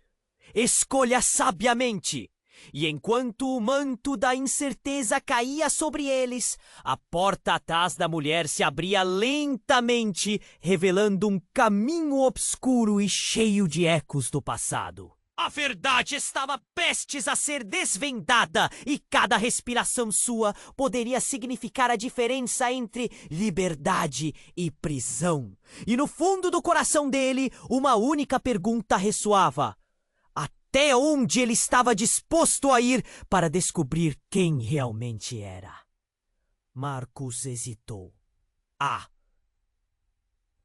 Escolha sabiamente. E enquanto o manto da incerteza caía sobre eles, a porta atrás da mulher se abria lentamente, revelando um caminho obscuro e cheio de ecos do passado. A verdade estava prestes a ser desvendada e cada respiração sua poderia significar a diferença entre liberdade e prisão. E no fundo do coração dele, uma única pergunta ressoava: até onde ele estava disposto a ir para descobrir quem realmente era? Marcos hesitou.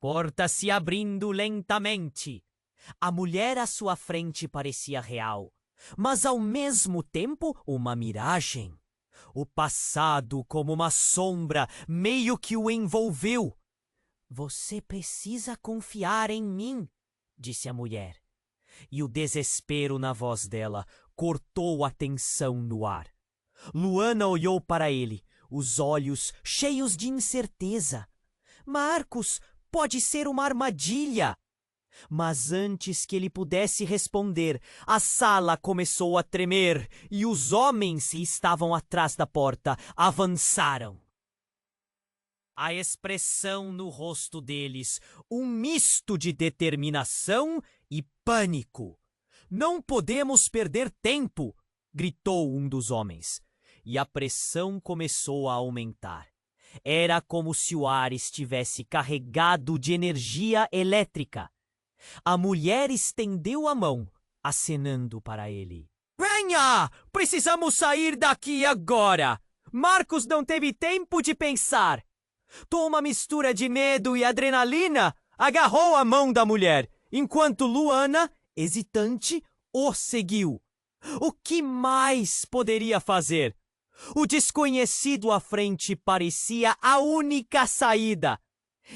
Porta se abrindo lentamente. A mulher à sua frente parecia real, mas ao mesmo tempo uma miragem. O passado, como uma sombra, meio que o envolveu. Você precisa confiar em mim, disse a mulher. E o desespero na voz dela cortou a tensão no ar. Luana olhou para ele, os olhos cheios de incerteza. Marcos, pode ser uma armadilha. Mas antes que ele pudesse responder, a sala começou a tremer e os homens que estavam atrás da porta avançaram. A expressão no rosto deles, um misto de determinação e pânico. Não podemos perder tempo, gritou um dos homens. E a pressão começou a aumentar. Era como se o ar estivesse carregado de energia elétrica. A mulher estendeu a mão, acenando para ele. Venha! Precisamos sair daqui agora! Marcos não teve tempo de pensar. Uma mistura de medo e adrenalina agarrou a mão da mulher, enquanto Luana, hesitante, o seguiu. O que mais poderia fazer? O desconhecido à frente parecia a única saída.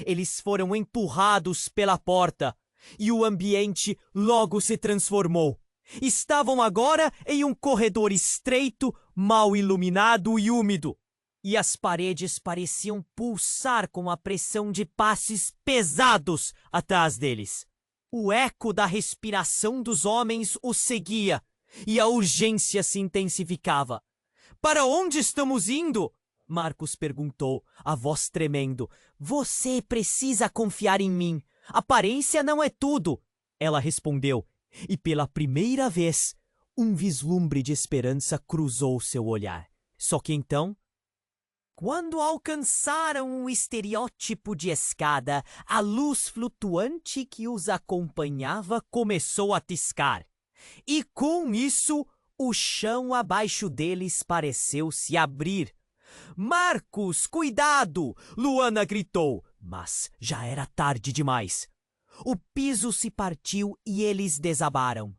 Eles foram empurrados pela porta. E o ambiente logo se transformou. Estavam agora em um corredor estreito, mal iluminado e úmido. E as paredes pareciam pulsar com a pressão de passos pesados atrás deles. O eco da respiração dos homens os seguia, e a urgência se intensificava. Para onde estamos indo? Marcos perguntou, a voz tremendo. Você precisa confiar em mim. Aparência não é tudo, ela respondeu, e pela primeira vez, um vislumbre de esperança cruzou seu olhar. Só que então, quando alcançaram o estereótipo de escada, a luz flutuante que os acompanhava começou a piscar. E com isso, o chão abaixo deles pareceu se abrir. Marcos, cuidado! Luana gritou. Mas já era tarde demais. O piso se partiu e eles desabaram.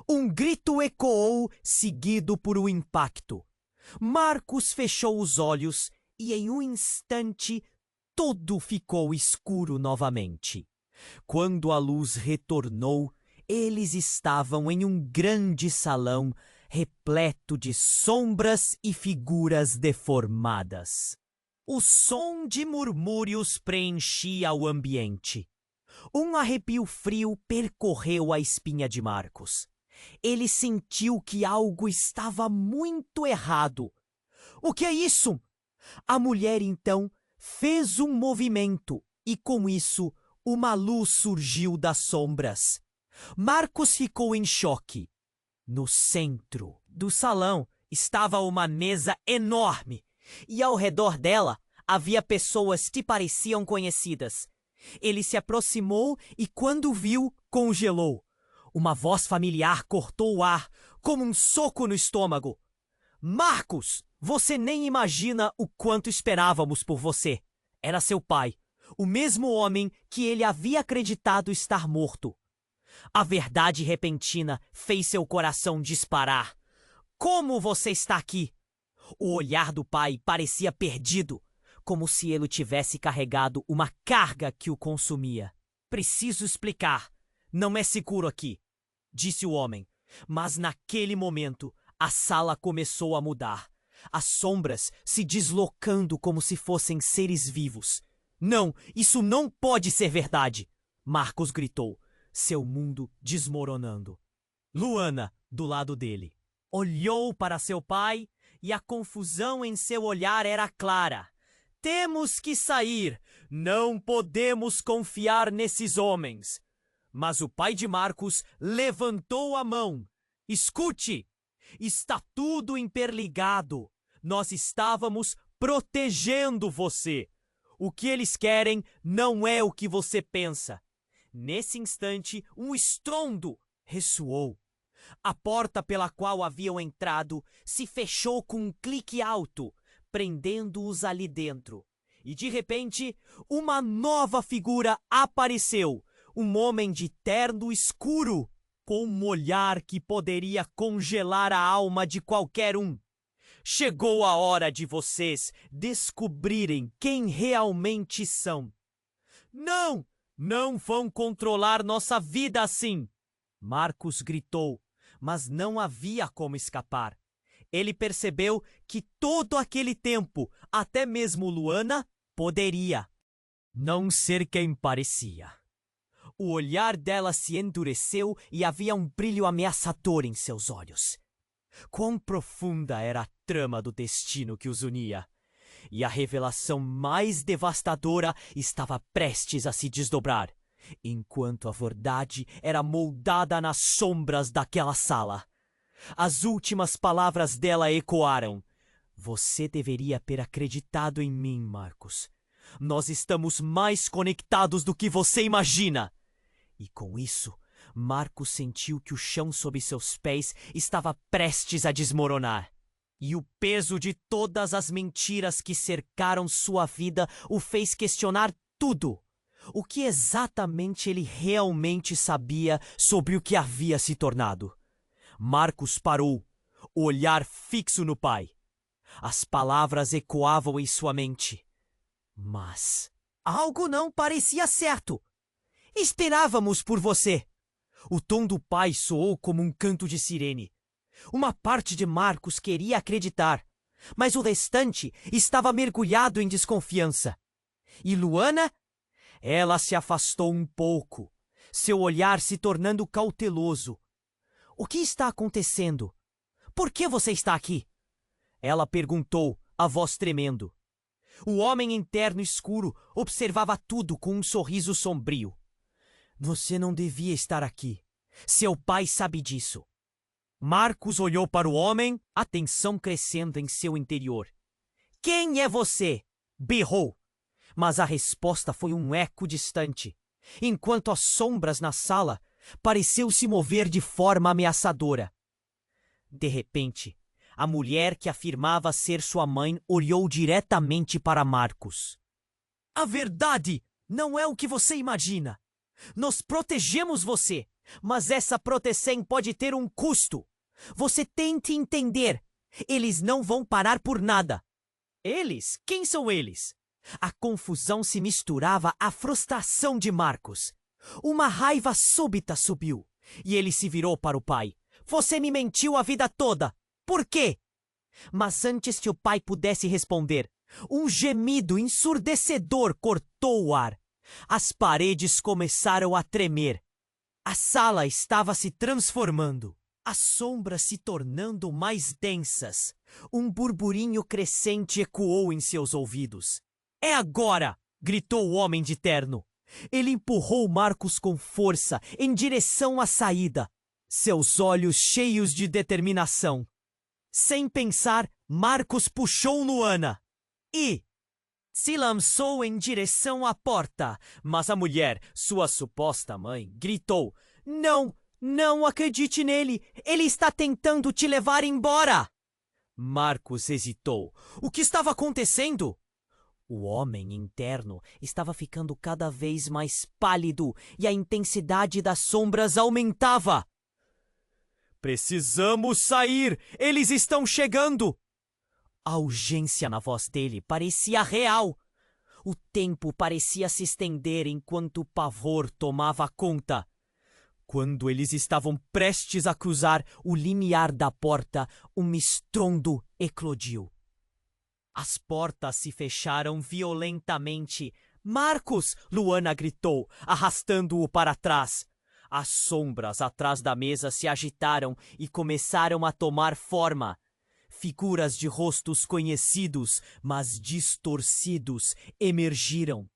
Um grito ecoou, seguido por um impacto. Marcos fechou os olhos e em um instante tudo ficou escuro novamente. Quando a luz retornou, eles estavam em um grande salão repleto de sombras e figuras deformadas. O som de murmúrios preenchia o ambiente. Um arrepio frio percorreu a espinha de Marcos. Ele sentiu que algo estava muito errado. O que é isso? A mulher então fez um movimento e com isso uma luz surgiu das sombras. Marcos ficou em choque. No centro do salão estava uma mesa enorme. E ao redor dela havia pessoas que pareciam conhecidas. Ele se aproximou e quando viu, congelou. Uma voz familiar cortou o ar, como um soco no estômago. Marcos, você nem imagina o quanto esperávamos por você. Era seu pai, o mesmo homem que ele havia acreditado estar morto. A verdade repentina fez seu coração disparar. Como você está aqui? O olhar do pai parecia perdido, como se ele tivesse carregado uma carga que o consumia. Preciso explicar. Não é seguro aqui, disse o homem. Mas naquele momento, a sala começou a mudar. As sombras se deslocando como se fossem seres vivos. Não, isso não pode ser verdade! Marcos gritou, seu mundo desmoronando. Luana, do lado dele, olhou para seu pai e a confusão em seu olhar era clara. Temos que sair! Não podemos confiar nesses homens! Mas o pai de Marcos levantou a mão. Escute! Está tudo interligado. Nós estávamos protegendo você. O que eles querem não é o que você pensa. Nesse instante, um estrondo ressoou. A porta pela qual haviam entrado se fechou com um clique alto, prendendo-os ali dentro. E de repente, uma nova figura apareceu. Um homem de terno escuro, com um olhar que poderia congelar a alma de qualquer um. Chegou a hora de vocês descobrirem quem realmente são. Não! Não vão controlar nossa vida assim! Marcos gritou, mas não havia como escapar. Ele percebeu que todo aquele tempo, até mesmo Luana, poderia não ser quem parecia. O olhar dela se endureceu e havia um brilho ameaçador em seus olhos. Quão profunda era a trama do destino que os unia! E a revelação mais devastadora estava prestes a se desdobrar, enquanto a verdade era moldada nas sombras daquela sala. As últimas palavras dela ecoaram. Você deveria ter acreditado em mim, Marcos. Nós estamos mais conectados do que você imagina. E com isso, Marcos sentiu que o chão sob seus pés estava prestes a desmoronar. E o peso de todas as mentiras que cercaram sua vida o fez questionar tudo. O que exatamente ele realmente sabia sobre o que havia se tornado? Marcos parou, o olhar fixo no pai. As palavras ecoavam em sua mente. Mas algo não parecia certo. Esperávamos por você. O tom do pai soou como um canto de sirene. Uma parte de Marcos queria acreditar, mas o restante estava mergulhado em desconfiança. E Luana? Ela se afastou um pouco, seu olhar se tornando cauteloso. O que está acontecendo? Por que você está aqui? Ela perguntou, a voz tremendo. O homem em terno escuro observava tudo com um sorriso sombrio. Você não devia estar aqui. Seu pai sabe disso. Marcos olhou para o homem, a tensão crescendo em seu interior. Quem é você? Berrou. Mas a resposta foi um eco distante, enquanto as sombras na sala pareceu se mover de forma ameaçadora. De repente, a mulher que afirmava ser sua mãe olhou diretamente para Marcos. A verdade não é o que você imagina. Nós protegemos você, mas essa proteção pode ter um custo. Você tem que entender. Eles não vão parar por nada. Eles? Quem são eles? A confusão se misturava à frustração de Marcos. Uma raiva súbita subiu, e ele se virou para o pai. Você me mentiu a vida toda. Por quê? Mas antes que o pai pudesse responder, um gemido ensurdecedor cortou o ar. As paredes começaram a tremer. A sala estava se transformando. As sombras se tornando mais densas. Um burburinho crescente ecoou em seus ouvidos. É agora! Gritou o homem de terno. Ele empurrou Marcos com força em direção à saída, seus olhos cheios de determinação. Sem pensar, Marcos puxou Luana e se lançou em direção à porta, mas a mulher, sua suposta mãe, gritou: Não! Não acredite nele! Ele está tentando te levar embora! Marcos hesitou. O que estava acontecendo? O homem interno estava ficando cada vez mais pálido e a intensidade das sombras aumentava. Precisamos sair! Eles estão chegando! A urgência na voz dele parecia real. O tempo parecia se estender enquanto o pavor tomava conta. Quando eles estavam prestes a cruzar o limiar da porta, um estrondo eclodiu. As portas se fecharam violentamente. Marcos! Luana gritou, arrastando-o para trás. As sombras atrás da mesa se agitaram e começaram a tomar forma. Figuras de rostos conhecidos, mas distorcidos, emergiram.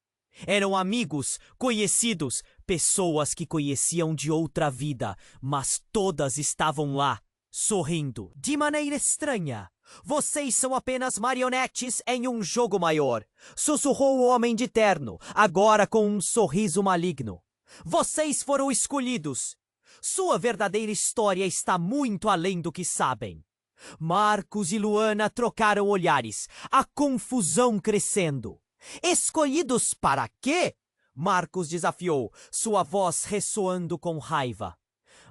Eram amigos, conhecidos, pessoas que conheciam de outra vida, mas todas estavam lá, sorrindo. De maneira estranha. Vocês são apenas marionetes em um jogo maior, sussurrou o homem de terno, agora com um sorriso maligno. Vocês foram escolhidos. Sua verdadeira história está muito além do que sabem. Marcos e Luana trocaram olhares, a confusão crescendo. Escolhidos para quê? Marcos desafiou, sua voz ressoando com raiva.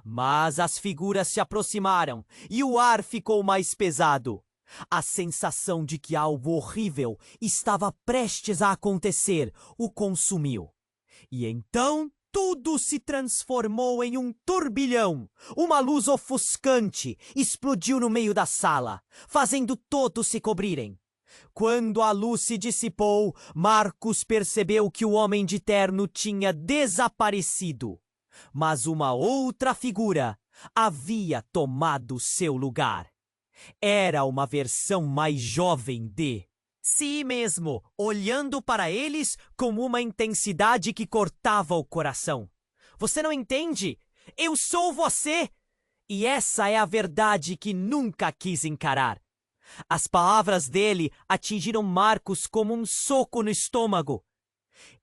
Mas as figuras se aproximaram e o ar ficou mais pesado. A sensação de que algo horrível estava prestes a acontecer o consumiu. E então tudo se transformou em um turbilhão. Uma luz ofuscante explodiu no meio da sala, fazendo todos se cobrirem. Quando a luz se dissipou, Marcos percebeu que o homem de terno tinha desaparecido. Mas uma outra figura havia tomado seu lugar. Era uma versão mais jovem de si mesmo, olhando para eles com uma intensidade que cortava o coração. Você não entende? Eu sou você! E essa é a verdade que nunca quis encarar. As palavras dele atingiram Marcos como um soco no estômago.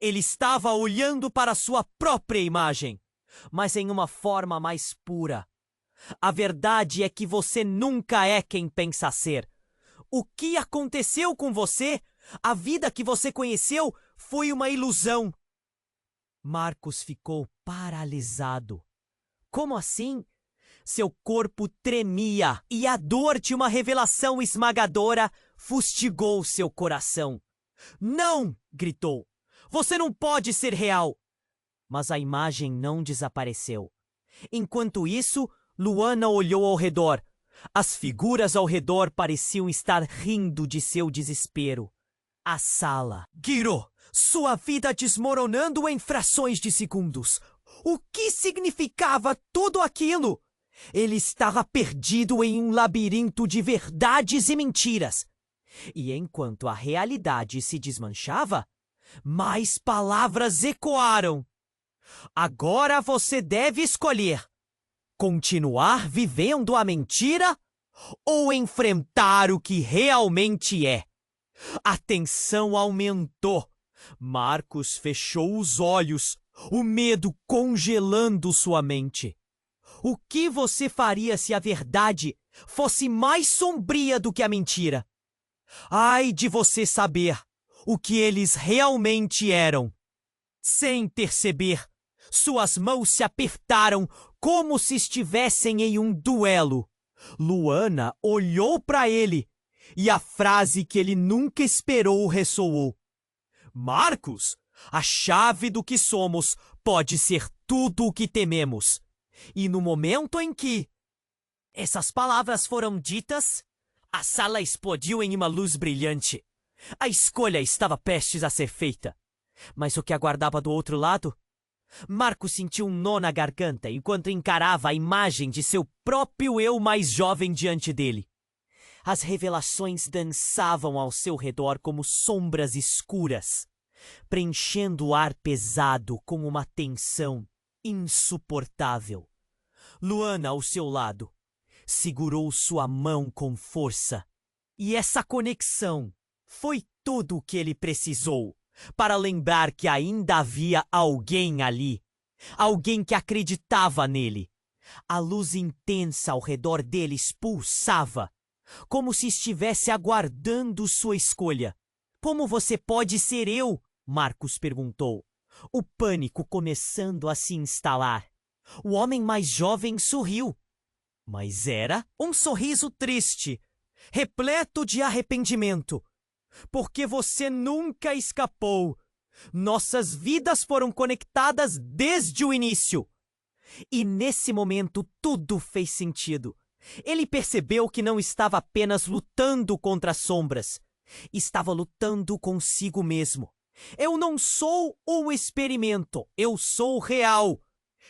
Ele estava olhando para sua própria imagem, mas em uma forma mais pura. A verdade é que você nunca é quem pensa ser. O que aconteceu com você, a vida que você conheceu, foi uma ilusão. Marcos ficou paralisado. Como assim? Seu corpo tremia e a dor de uma revelação esmagadora fustigou seu coração. Não! Gritou. Você não pode ser real! Mas a imagem não desapareceu. Enquanto isso, Luana olhou ao redor. As figuras ao redor pareciam estar rindo de seu desespero. A sala girou, sua vida desmoronando em frações de segundos. O que significava tudo aquilo? Ele estava perdido em um labirinto de verdades e mentiras. E enquanto a realidade se desmanchava, mais palavras ecoaram. Agora você deve escolher: continuar vivendo a mentira ou enfrentar o que realmente é? A tensão aumentou. Marcos fechou os olhos, o medo congelando sua mente. O que você faria se a verdade fosse mais sombria do que a mentira? Ai de você saber o que eles realmente eram. Sem perceber, suas mãos se apertaram como se estivessem em um duelo. Luana olhou para ele e a frase que ele nunca esperou ressoou. Marcos, a chave do que somos pode ser tudo o que tememos. E no momento em que essas palavras foram ditas, a sala explodiu em uma luz brilhante. A escolha estava prestes a ser feita. Mas o que aguardava do outro lado? Marcos sentiu um nó na garganta enquanto encarava a imagem de seu próprio eu mais jovem diante dele. As revelações dançavam ao seu redor como sombras escuras, preenchendo o ar pesado com uma tensão insuportável. Luana, ao seu lado, segurou sua mão com força. E essa conexão foi tudo o que ele precisou para lembrar que ainda havia alguém ali. Alguém que acreditava nele. A luz intensa ao redor dele pulsava, como se estivesse aguardando sua escolha. Como você pode ser eu? Marcos perguntou, o pânico começando a se instalar. O homem mais jovem sorriu, mas era um sorriso triste, repleto de arrependimento. Porque você nunca escapou. Nossas vidas foram conectadas desde o início. E nesse momento tudo fez sentido. Ele percebeu que não estava apenas lutando contra as sombras. Estava lutando consigo mesmo. Eu não sou o experimento, eu sou real,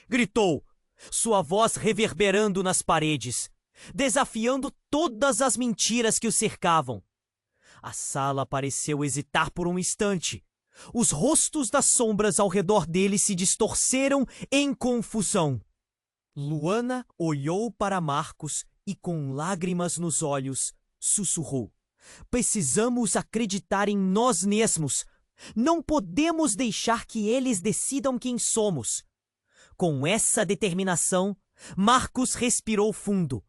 gritou, sua voz reverberando nas paredes, desafiando todas as mentiras que o cercavam. A sala pareceu hesitar por um instante. Os rostos das sombras ao redor dele se distorceram em confusão. Luana olhou para Marcos e, com lágrimas nos olhos, sussurrou: precisamos acreditar em nós mesmos. Não podemos deixar que eles decidam quem somos. Com essa determinação, Marcos respirou fundo.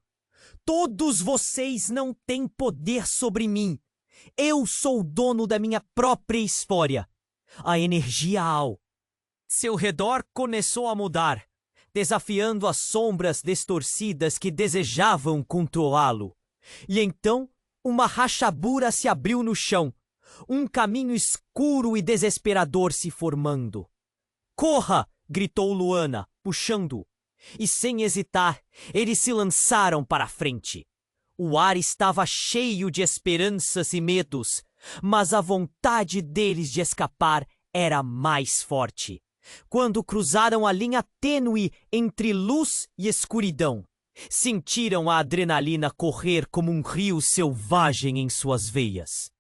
Todos vocês não têm poder sobre mim. Eu sou o dono da minha própria história. A energia Ao. Seu redor começou a mudar, desafiando as sombras distorcidas que desejavam controlá-lo. E então, uma rachadura se abriu no chão, um caminho escuro e desesperador se formando. Corra! Gritou Luana, puxando-o. E sem hesitar, eles se lançaram para a frente. O ar estava cheio de esperanças e medos, mas a vontade deles de escapar era mais forte. Quando cruzaram a linha tênue entre luz e escuridão, sentiram a adrenalina correr como um rio selvagem em suas veias.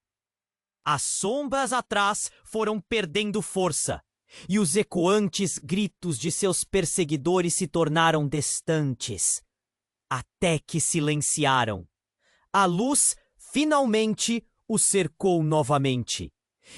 As sombras atrás foram perdendo força, e os ecoantes gritos de seus perseguidores se tornaram distantes, até que silenciaram. A luz, finalmente, o cercou novamente,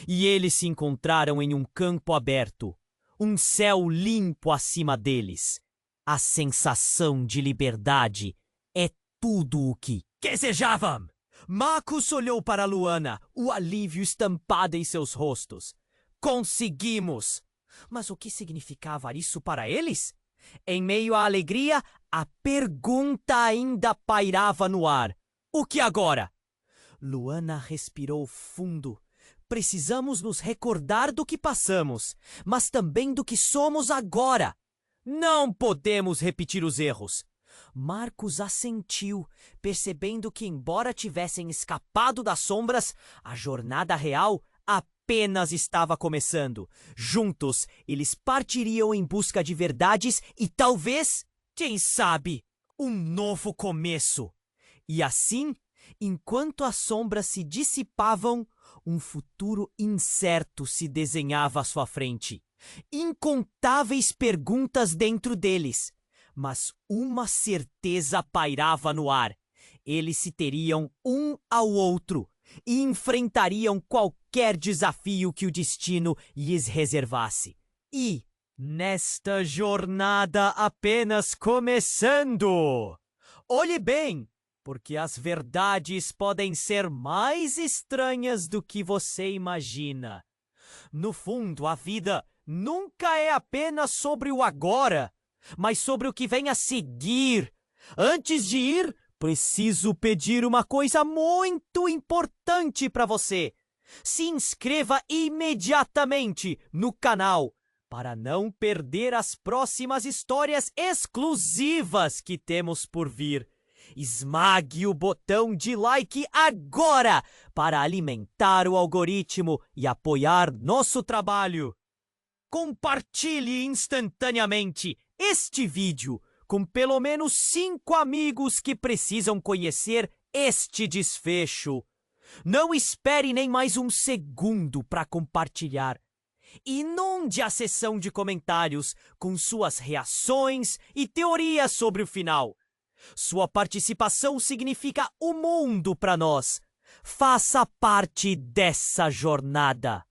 e eles se encontraram em um campo aberto, um céu limpo acima deles. A sensação de liberdade é tudo o que desejavam. Marcos olhou para Luana, o alívio estampado em seus rostos. Conseguimos! Mas o que significava isso para eles? Em meio à alegria, a pergunta ainda pairava no ar. O que agora? Luana respirou fundo. Precisamos nos recordar do que passamos, mas também do que somos agora. Não podemos repetir os erros. Marcos assentiu, percebendo que, embora tivessem escapado das sombras, a jornada real apenas estava começando. Juntos, eles partiriam em busca de verdades e talvez, quem sabe, um novo começo. E assim, enquanto as sombras se dissipavam, um futuro incerto se desenhava à sua frente. Incontáveis perguntas dentro deles, mas uma certeza pairava no ar. Eles se teriam um ao outro e enfrentariam qualquer desafio que o destino lhes reservasse. E, nesta jornada apenas começando, olhe bem, porque as verdades podem ser mais estranhas do que você imagina. No fundo, a vida nunca é apenas sobre o agora, mas sobre o que vem a seguir. Antes de ir, preciso pedir uma coisa muito importante para você. Se inscreva imediatamente no canal para não perder as próximas histórias exclusivas que temos por vir. Esmague o botão de like agora para alimentar o algoritmo e apoiar nosso trabalho. Compartilhe instantaneamente este vídeo com pelo menos 5 amigos que precisam conhecer este desfecho. Não espere nem mais um segundo para compartilhar. Inunde a seção de comentários com suas reações e teorias sobre o final. Sua participação significa o mundo para nós. Faça parte dessa jornada.